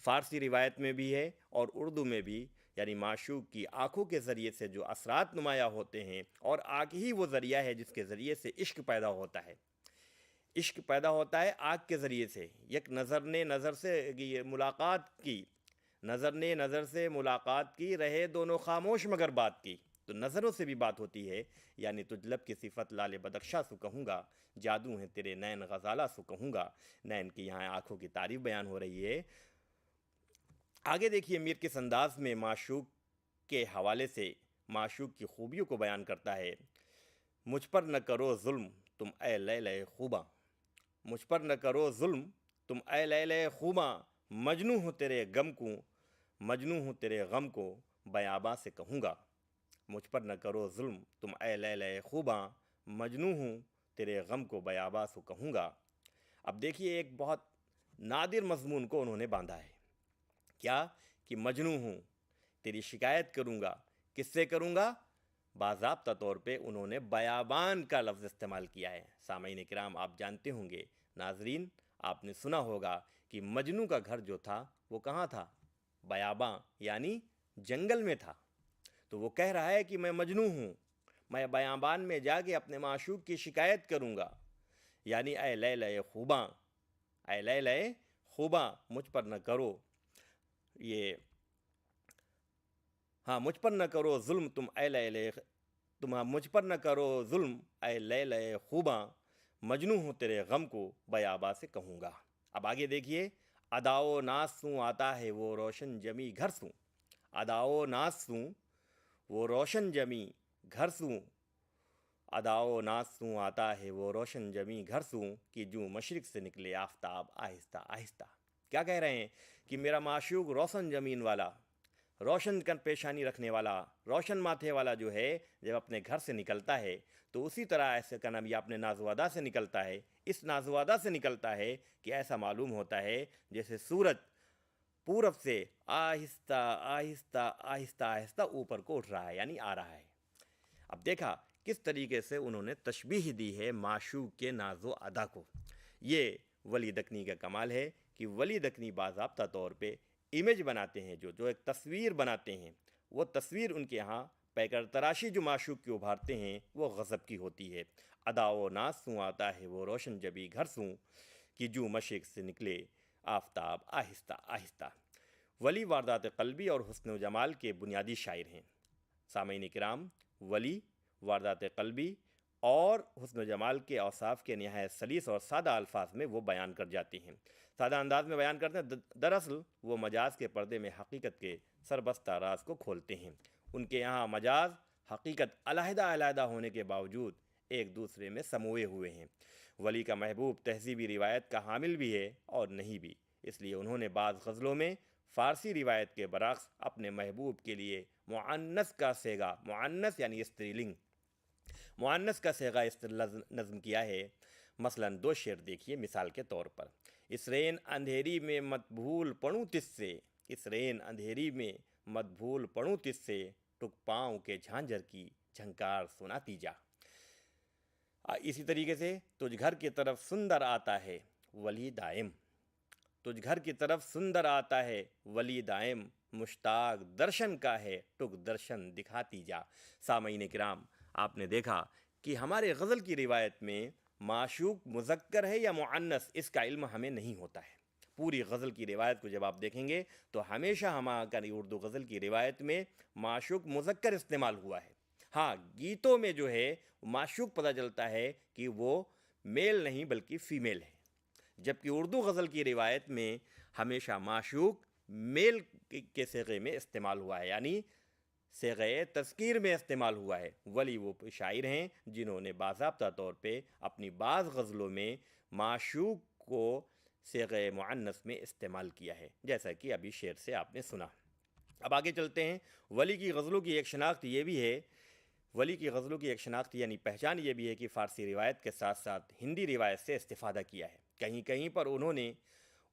فارسی روایت میں بھی ہے اور اردو میں بھی، یعنی معشوق کی آنکھوں کے ذریعے سے جو اثرات نمایاں ہوتے ہیں، اور آنکھ ہی وہ ذریعہ ہے جس کے ذریعے سے عشق پیدا ہوتا ہے۔ عشق پیدا ہوتا ہے آنکھ کے ذریعے سے۔ یک نظر نے نظر سے ملاقات کی، نظر نے نظر سے ملاقات کی، رہے دونوں خاموش مگر بات کی۔ تو نظروں سے بھی بات ہوتی ہے، یعنی تجھ لب کی صفت لال بدخشاں سو کہوں گا، جادو ہیں تیرے نین غزالہ سو کہوں گا۔ نین کی یہاں آنکھوں کی تعریف بیان ہو رہی ہے۔ آگے دیکھیے میر کس انداز میں معشوق کے حوالے سے معشوق کی خوبیوں کو بیان کرتا ہے۔ مجھ پر نہ کرو ظلم تم اے لیلے خوباں، مجھ پر نہ کرو ظلم تم اے لیلے خوباں، مجنوں ہوں تیرے غم کو، مجنوں ہوں تیرے غم کو بیاباں سے کہوں گا۔ مجھ پر نہ کرو ظلم تم اے لیلے خوباں، مجنوں ہوں تیرے غم کو بیاباں سے کہوں گا۔ اب دیکھیے ایک بہت نادر مضمون کو انہوں نے باندھا ہے، کیا کہ مجنوں ہوں، تیری شکایت کروں گا۔ کس سے کروں گا؟ باضابطہ طور پہ انہوں نے بیابان کا لفظ استعمال کیا ہے۔ سامعین کرام آپ جانتے ہوں گے، ناظرین آپ نے سنا ہوگا کہ مجنوں کا گھر جو تھا وہ کہاں تھا؟ بیاباں، یعنی جنگل میں تھا۔ تو وہ کہہ رہا ہے کہ میں مجنوں ہوں، میں بیابان میں جا کے اپنے معشوق کی شکایت کروں گا، یعنی اے لیلے خوباں، اے لیلے خوباں مجھ پر نہ کرو مجھ پر نہ کرو ظلم تم اے لیلے، مجھ پر نہ کرو ظلم اے لیلے خوباں، مجنوں ہوں تیرے غم کو بیاباں سے کہوں گا۔ اب آگے دیکھیے، اداؤ ناز سوں آتا ہے وہ روشن جمی گھر سوں، اداؤ ناز سوں وہ روشن جمی گھر سوں، اداؤ ناز سوں آتا ہے وہ روشن جمی گھر سوں، کہ جو مشرق سے نکلے آفتاب آہستہ آہستہ۔ کیا کہہ رہے ہیں کہ میرا معشوق روشن زمین والا، روشن پیشانی رکھنے والا، روشن ماتھے والا جو ہے، جب اپنے گھر سے نکلتا ہے تو اسی طرح ایسے کا نام یہ اپنے نازوادہ سے نکلتا ہے، اس نازوادہ سے نکلتا ہے کہ ایسا معلوم ہوتا ہے جیسے سورج پورب سے آہستہ آہستہ آہستہ آہستہ اوپر کو اٹھ رہا ہے، یعنی آ رہا ہے۔ اب دیکھا کس طریقے سے انہوں نے تشبیہ دی ہے معشوق کے ناز و ادا کو۔ یہ ولی دکنی کا کمال ہے کہ ولی دکنی باضابطہ طور پہ امیج بناتے ہیں، جو ایک تصویر بناتے ہیں، وہ تصویر ان کے ہاں پیکر تراشی جو معشوق کی ابھارتے ہیں وہ غضب کی ہوتی ہے. ادا و ناز سوں آتا ہے وہ روشن جبی گھر سوں کہ جو مشرق سے نکلے آفتاب آہستہ آہستہ. ولی واردات قلبی اور حسن و جمال کے بنیادی شاعر ہیں. سامعین کرام، ولی واردات قلبی اور حسن و جمال کے اوصاف کے نہایت سلیس اور سادہ الفاظ میں وہ بیان کر جاتے ہیں، سادہ انداز میں بیان کرتے ہیں. دراصل وہ مجاز کے پردے میں حقیقت کے سربستہ راز کو کھولتے ہیں. ان کے یہاں مجاز حقیقت علیحدہ علیحدہ ہونے کے باوجود ایک دوسرے میں سموئے ہوئے ہیں. ولی کا محبوب تہذیبی روایت کا حامل بھی ہے اور نہیں بھی، اس لیے انہوں نے بعض غزلوں میں فارسی روایت کے برعکس اپنے محبوب کے لیے مؤنث کا صیغہ، مؤنث یعنی استری لنگ، مؤنث کا صیغہ نظم کیا ہے. مثلاً دو شعر دیکھیے مثال کے طور پر. اس رین اندھیری میں مت بھول پڑھوں تجھ سے، اس رین اندھیری میں مت بھول پڑھوں تجھ سے، ٹک پاؤں کے جھانجھر کی جھنکار سناتی جا. اسی طریقے سے تجھ گھر کی طرف سندر آتا ہے ولی دائم، تجھ گھر کی طرف سندر آتا ہے ولی دائم، مشتاق درشن کا ہے ٹک درشن دکھاتی جا. سامعین کرام، آپ نے دیکھا کہ ہمارے غزل کی روایت میں معشوق مذکر ہے یا مؤنث، اس کا علم ہمیں نہیں ہوتا ہے. پوری غزل کی روایت کو جب آپ دیکھیں گے تو ہمیشہ ہماری اردو غزل کی روایت میں معشوق مذکر استعمال ہوا ہے. ہاں، گیتوں میں جو ہے معشوق پتہ چلتا ہے کہ وہ میل نہیں بلکہ فیمیل ہے، جبکہ اردو غزل کی روایت میں ہمیشہ معشوق میل کے صیغے میں استعمال ہوا ہے، یعنی صیغہ تذکیر میں استعمال ہوا ہے. ولی وہ شاعر ہیں جنہوں نے باضابطہ طور پہ اپنی بعض غزلوں میں معشوق کو صیغہ مؤنث میں استعمال کیا ہے، جیسا کہ ابھی شعر سے آپ نے سنا. اب آگے چلتے ہیں. ولی کی غزلوں کی ایک شناخت یہ بھی ہے، ولی کی غزلوں کی ایک شناخت یعنی پہچان یہ بھی ہے کہ فارسی روایت کے ساتھ ساتھ ہندی روایت سے استفادہ کیا ہے. کہیں کہیں پر انہوں نے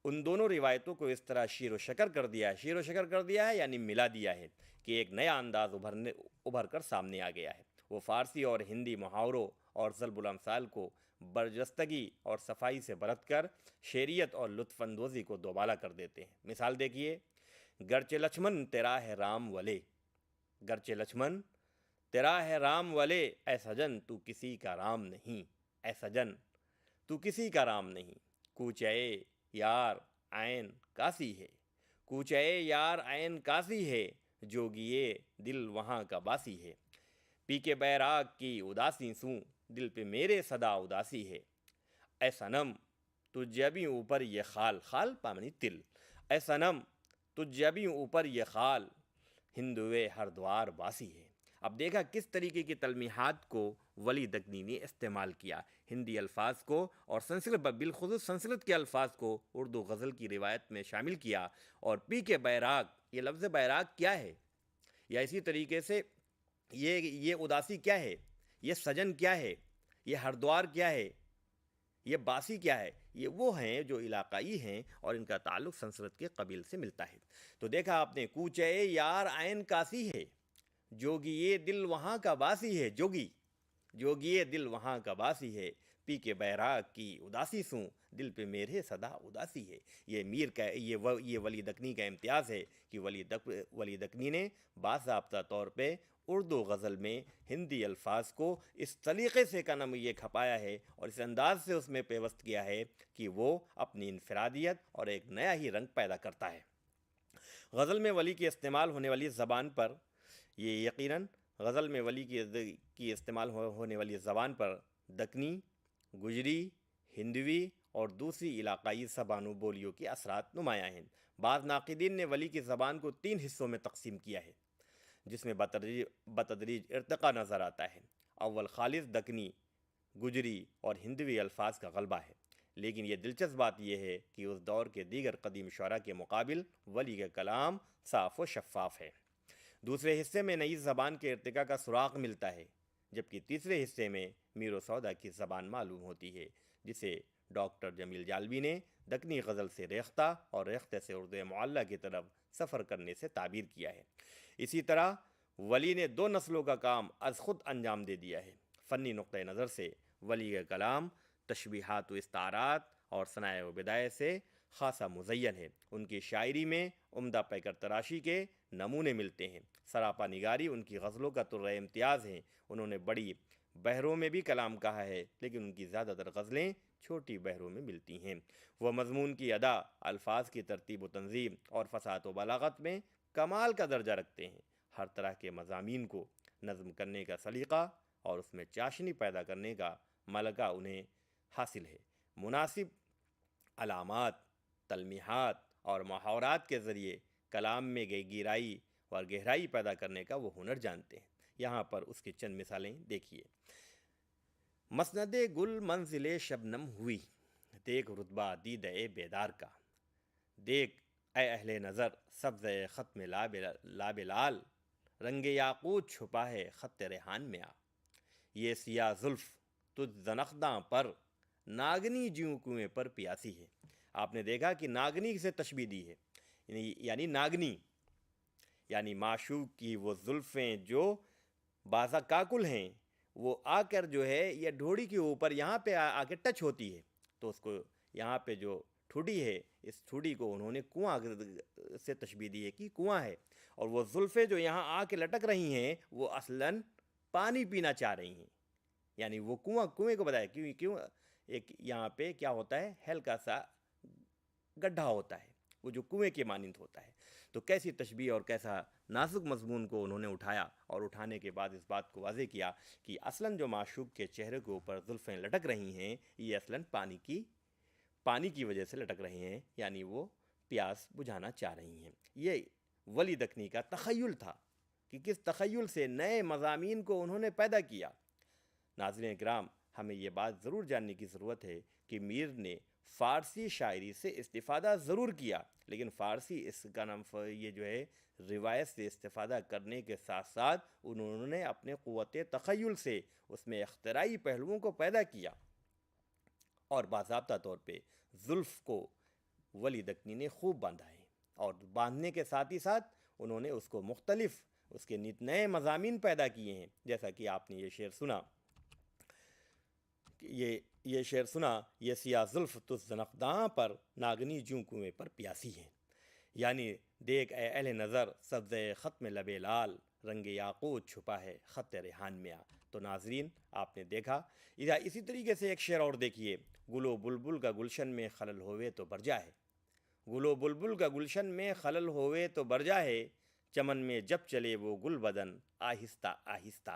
ان دونوں روایتوں کو اس طرح شیر و شکر کر دیا ہے، شیر و شکر کر دیا ہے یعنی ملا دیا ہے کہ ایک نیا انداز ابھر کر سامنے آ گیا ہے. وہ فارسی اور ہندی محاوروں اور ضرب الامثال کو برجستگی اور صفائی سے برت کر شعریت اور لطف اندوزی کو دوبالا کر دیتے ہیں. مثال دیکھیے. گرچہ لچھمن تیرا ہے رام ولے، گرچہ لچھمن تیرا ہے رام ولے، اے سجن تو کسی کا رام نہیں، اے سجن تو کسی کا رام نہیں. کوچے یار عین کاسی ہے، کوچے یار عین کاسی ہے، جوگیے دل وہاں کا باسی ہے. پی کے بیراگ کی اداسی سوں، دل پہ میرے صدا اداسی ہے. اے صنم تجھ جبیں اوپر یہ خال، خال پامنی تل، اے صنم تجھ جبیں اوپر یہ خال، ہندوے ہر دوار باسی ہے. اب دیکھا کس طریقے کی تلمیحات کو ولی دکنی نے استعمال کیا، ہندی الفاظ کو اور سنسکرت بالخصوص سنسکرت کے الفاظ کو اردو غزل کی روایت میں شامل کیا. اور پی کے بیراگ، یہ لفظ بیراگ کیا ہے، یا اسی طریقے سے یہ اداسی کیا ہے، یہ سجن کیا ہے، یہ ہردوار کیا ہے، یہ باسی کیا ہے، یہ وہ ہیں جو علاقائی ہیں اور ان کا تعلق سنسکرت کے قبیل سے ملتا ہے. تو دیکھا آپ نے، کوچے یار عین کاسی ہے، جوگی یہ دل وہاں کا باسی ہے، جوگی جوگی دل وہاں کا باسی ہے، پی کے بیراگ کی اداسی سوں، دل پہ میرے صدا اداسی ہے. یہ میر کا یہ ولی دکنی کا امتیاز ہے کہ ولی دکنی نے باضابطہ طور پہ اردو غزل میں ہندی الفاظ کو اس طریقے سے کا نام یہ کھپایا ہے اور اس انداز سے اس میں پیوست کیا ہے کہ وہ اپنی انفرادیت اور ایک نیا ہی رنگ پیدا کرتا ہے. غزل میں ولی کی استعمال ہونے والی زبان پر، یہ یقیناً غزل میں ولی کی استعمال ہونے والی زبان پر دکنی، گجری، ہندوی اور دوسری علاقائی زبانوں بولیوں کے اثرات نمایاں ہیں. بعض ناقدین نے ولی کی زبان کو 3 حصوں میں تقسیم کیا ہے جس میں بتدریج ارتقاء نظر آتا ہے. اول خالص دکنی، گجری اور ہندوی الفاظ کا غلبہ ہے، لیکن یہ دلچسپ بات یہ ہے کہ اس دور کے دیگر قدیم شعراء کے مقابل ولی کا کلام صاف و شفاف ہے. دوسرے حصے میں نئی زبان کے ارتقاء کا سراغ ملتا ہے، جبکہ تیسرے حصے میں میر و سودا کی زبان معلوم ہوتی ہے، جسے ڈاکٹر جمیل جالبی نے دکنی غزل سے ریختہ اور ریختہ سے اردو معلّہ کی طرف سفر کرنے سے تعبیر کیا ہے. اسی طرح ولی نے 2 نسلوں کا کام از خود انجام دے دیا ہے. فنی نقطۂ نظر سے ولی کا کلام تشبیہات و استعارات اور ثناء و بدایع سے خاصا مزین ہے. ان کی شاعری میں عمدہ پیکر تراشی کے نمونے ملتے ہیں۔ سراپا نگاری ان کی غزلوں کا طرۂ امتیاز ہیں۔ انہوں نے بڑی بحروں میں بھی کلام کہا ہے، لیکن ان کی زیادہ تر غزلیں چھوٹی بحروں میں ملتی ہیں۔ وہ مضمون کی ادا، الفاظ کی ترتیب و تنظیم اور فصاحت و بلاغت میں کمال کا درجہ رکھتے ہیں۔ ہر طرح کے مضامین کو نظم کرنے کا سلیقہ اور اس میں چاشنی پیدا کرنے کا ملکہ انہیں حاصل ہے۔ مناسب علامات، تلمیحات اور محاورات کے ذریعے کلام میں گہرائی اور گہرائی پیدا کرنے کا وہ ہنر جانتے ہیں۔ یہاں پر اس کی چند مثالیں دیکھیے۔ مسند گل منزل شبنم ہوئی، دیکھ رتبہ دیدہ بیدار کا، دیکھ اے اہل نظر سبز ختم لابلال، رنگ یاقوت چھپا ہے خط ریحان میں آ، یہ سیاہ زلف تجھ زنخداں پر، ناگنی جیوں کنویں پر پیاسی ہے۔ آپ نے دیکھا کہ ناگنی سے تشبیہ دی ہے، یعنی ناگنی یعنی معشوق کی وہ زلفیں جو بازا کاکل ہیں، وہ آ کر جو ہے یہ ڈھوڑی کے اوپر یہاں پہ آ کے ٹچ ہوتی ہے، تو اس کو یہاں پہ جو ٹھوڑی ہے، اس ٹھوڑی کو انہوں نے کنواں سے تشبیہ دی ہے کہ کنواں ہے، اور وہ زلفیں جو یہاں آ کے لٹک رہی ہیں وہ اصلاً پانی پینا چاہ رہی ہیں، یعنی وہ کنویں کو بتایا کیوں ایک یہاں پہ کیا ہوتا ہے، ہلکا سا گڈھا ہوتا ہے، وہ جو کنویں کے مانند ہوتا ہے۔ تو کیسی تشبیہ اور کیسا نازک مضمون کو انہوں نے اٹھایا، اور اٹھانے کے بعد اس بات کو واضح کیا کہ اصلاً جو معشوق کے چہرے کے اوپر زلفیں لٹک رہی ہیں یہ اصلاً پانی کی وجہ سے لٹک رہے ہیں، یعنی وہ پیاس بجھانا چاہ رہی ہیں۔ یہ ولی دکنی کا تخیل تھا کہ کس تخیل سے نئے مضامین کو انہوں نے پیدا کیا۔ ناظرین کرام، ہمیں یہ بات ضرور جاننے کی ضرورت ہے کہ میر نے فارسی شاعری سے استفادہ ضرور کیا، لیکن فارسی اس کا نام یہ جو ہے روایت سے استفادہ کرنے کے ساتھ ساتھ انہوں نے اپنے قوت تخیل سے اس میں اختراعی پہلوؤں کو پیدا کیا، اور باضابطہ طور پہ زلف کو ولی دکنی نے خوب باندھا ہے، اور باندھنے کے ساتھ ہی ساتھ انہوں نے اس کو مختلف اس کے نئے مضامین پیدا کیے ہیں، جیسا کہ آپ نے یہ شعر سنا، یہ سیاہ زلف تجھ زنخداں پر، ناگنی جوں کنویں پر پیاسی ہے، یعنی دیکھ اے اہل نظر سبز ختم لب لال، رنگ یاقوت چھپا ہے خط ریحان میں آ۔ تو ناظرین آپ نے دیکھا، اسی طریقے سے ایک شعر اور دیکھیے، گلو بلبل کا گلشن میں خلل ہوئے تو برجا ہے، گلو بلبل کا گلشن میں خلل ہوئے تو برجا ہے، چمن میں جب چلے وہ گل بدن آہستہ آہستہ،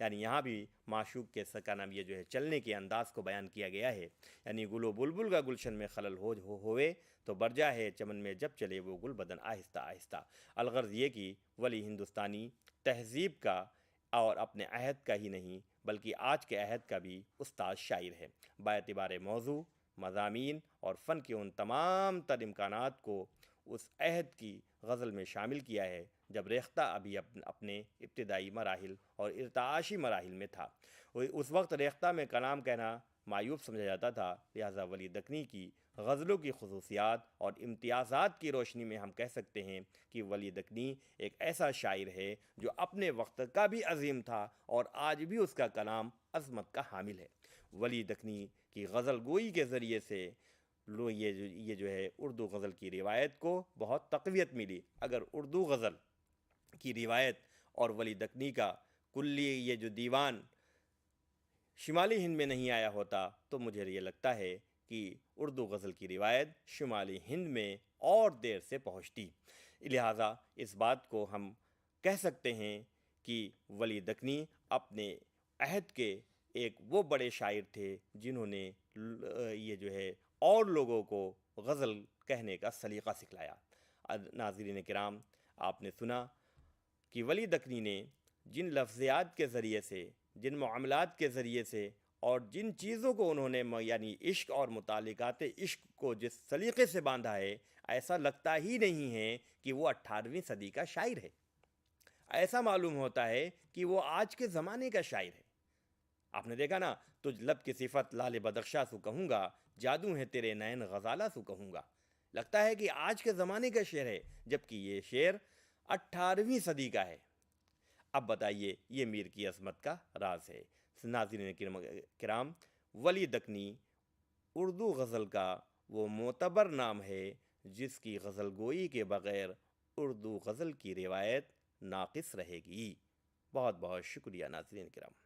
یعنی یہاں بھی معشوق کے کا نام یہ جو ہے چلنے کے انداز کو بیان کیا گیا ہے، یعنی گلو بلبل کا گلشن میں خلل ہوئے تو برجا ہے، چمن میں جب چلے وہ گل بدن آہستہ آہستہ۔ الغرض یہ کہ ولی ہندوستانی تہذیب کا اور اپنے عہد کا ہی نہیں بلکہ آج کے عہد کا بھی استاد شاعر ہے۔ باعتبار موضوع، مضامین اور فن کے ان تمام تر امکانات کو اس عہد کی غزل میں شامل کیا ہے جب ریختہ ابھی اپنے ابتدائی مراحل اور ارتعاشی مراحل میں تھا۔ اس وقت ریختہ میں کلام کہنا معیوب سمجھا جاتا تھا، لہٰذا ولی دکنی کی غزلوں کی خصوصیات اور امتیازات کی روشنی میں ہم کہہ سکتے ہیں کہ ولی دکنی ایک ایسا شاعر ہے جو اپنے وقت کا بھی عظیم تھا اور آج بھی اس کا کلام عظمت کا حامل ہے۔ ولی دکنی کی غزل گوئی کے ذریعے سے یہ جو ہے اردو غزل کی روایت کو بہت تقویت ملی۔ اگر اردو غزل کی روایت اور ولی دکنی کا کلی یہ جو دیوان شمالی ہند میں نہیں آیا ہوتا تو مجھے یہ لگتا ہے کہ اردو غزل کی روایت شمالی ہند میں اور دیر سے پہنچتی۔ لہٰذا اس بات کو ہم کہہ سکتے ہیں کہ ولی دکنی اپنے عہد کے ایک وہ بڑے شاعر تھے جنہوں نے یہ جو ہے اور لوگوں کو غزل کہنے کا سلیقہ سکھلایا۔ ناظرین کرام، آپ نے سنا کہ ولی دکنی نے جن لفظیات کے ذریعے سے، جن معاملات کے ذریعے سے اور جن چیزوں کو انہوں نے یعنی عشق اور متعلقات عشق کو جس سلیقے سے باندھا ہے، ایسا لگتا ہی نہیں ہے کہ وہ 18ویں صدی کا شاعر ہے۔ ایسا معلوم ہوتا ہے کہ وہ آج کے زمانے کا شاعر ہے۔ آپ نے دیکھا نا، تجھ لب کی صفت لال بدخشاں سو کہوں گا، جادو ہے تیرے نین غزالہ سو کہوں گا۔ لگتا ہے کہ آج کے زمانے کا شعر ہے، جبکہ یہ شعر 18ویں صدی کا ہے۔ اب بتائیے یہ میر کی عظمت کا راز ہے۔ ناظرین کرام، ولی دکنی اردو غزل کا وہ معتبر نام ہے جس کی غزل گوئی کے بغیر اردو غزل کی روایت ناقص رہے گی. بہت بہت شکریہ ناظرین کرام.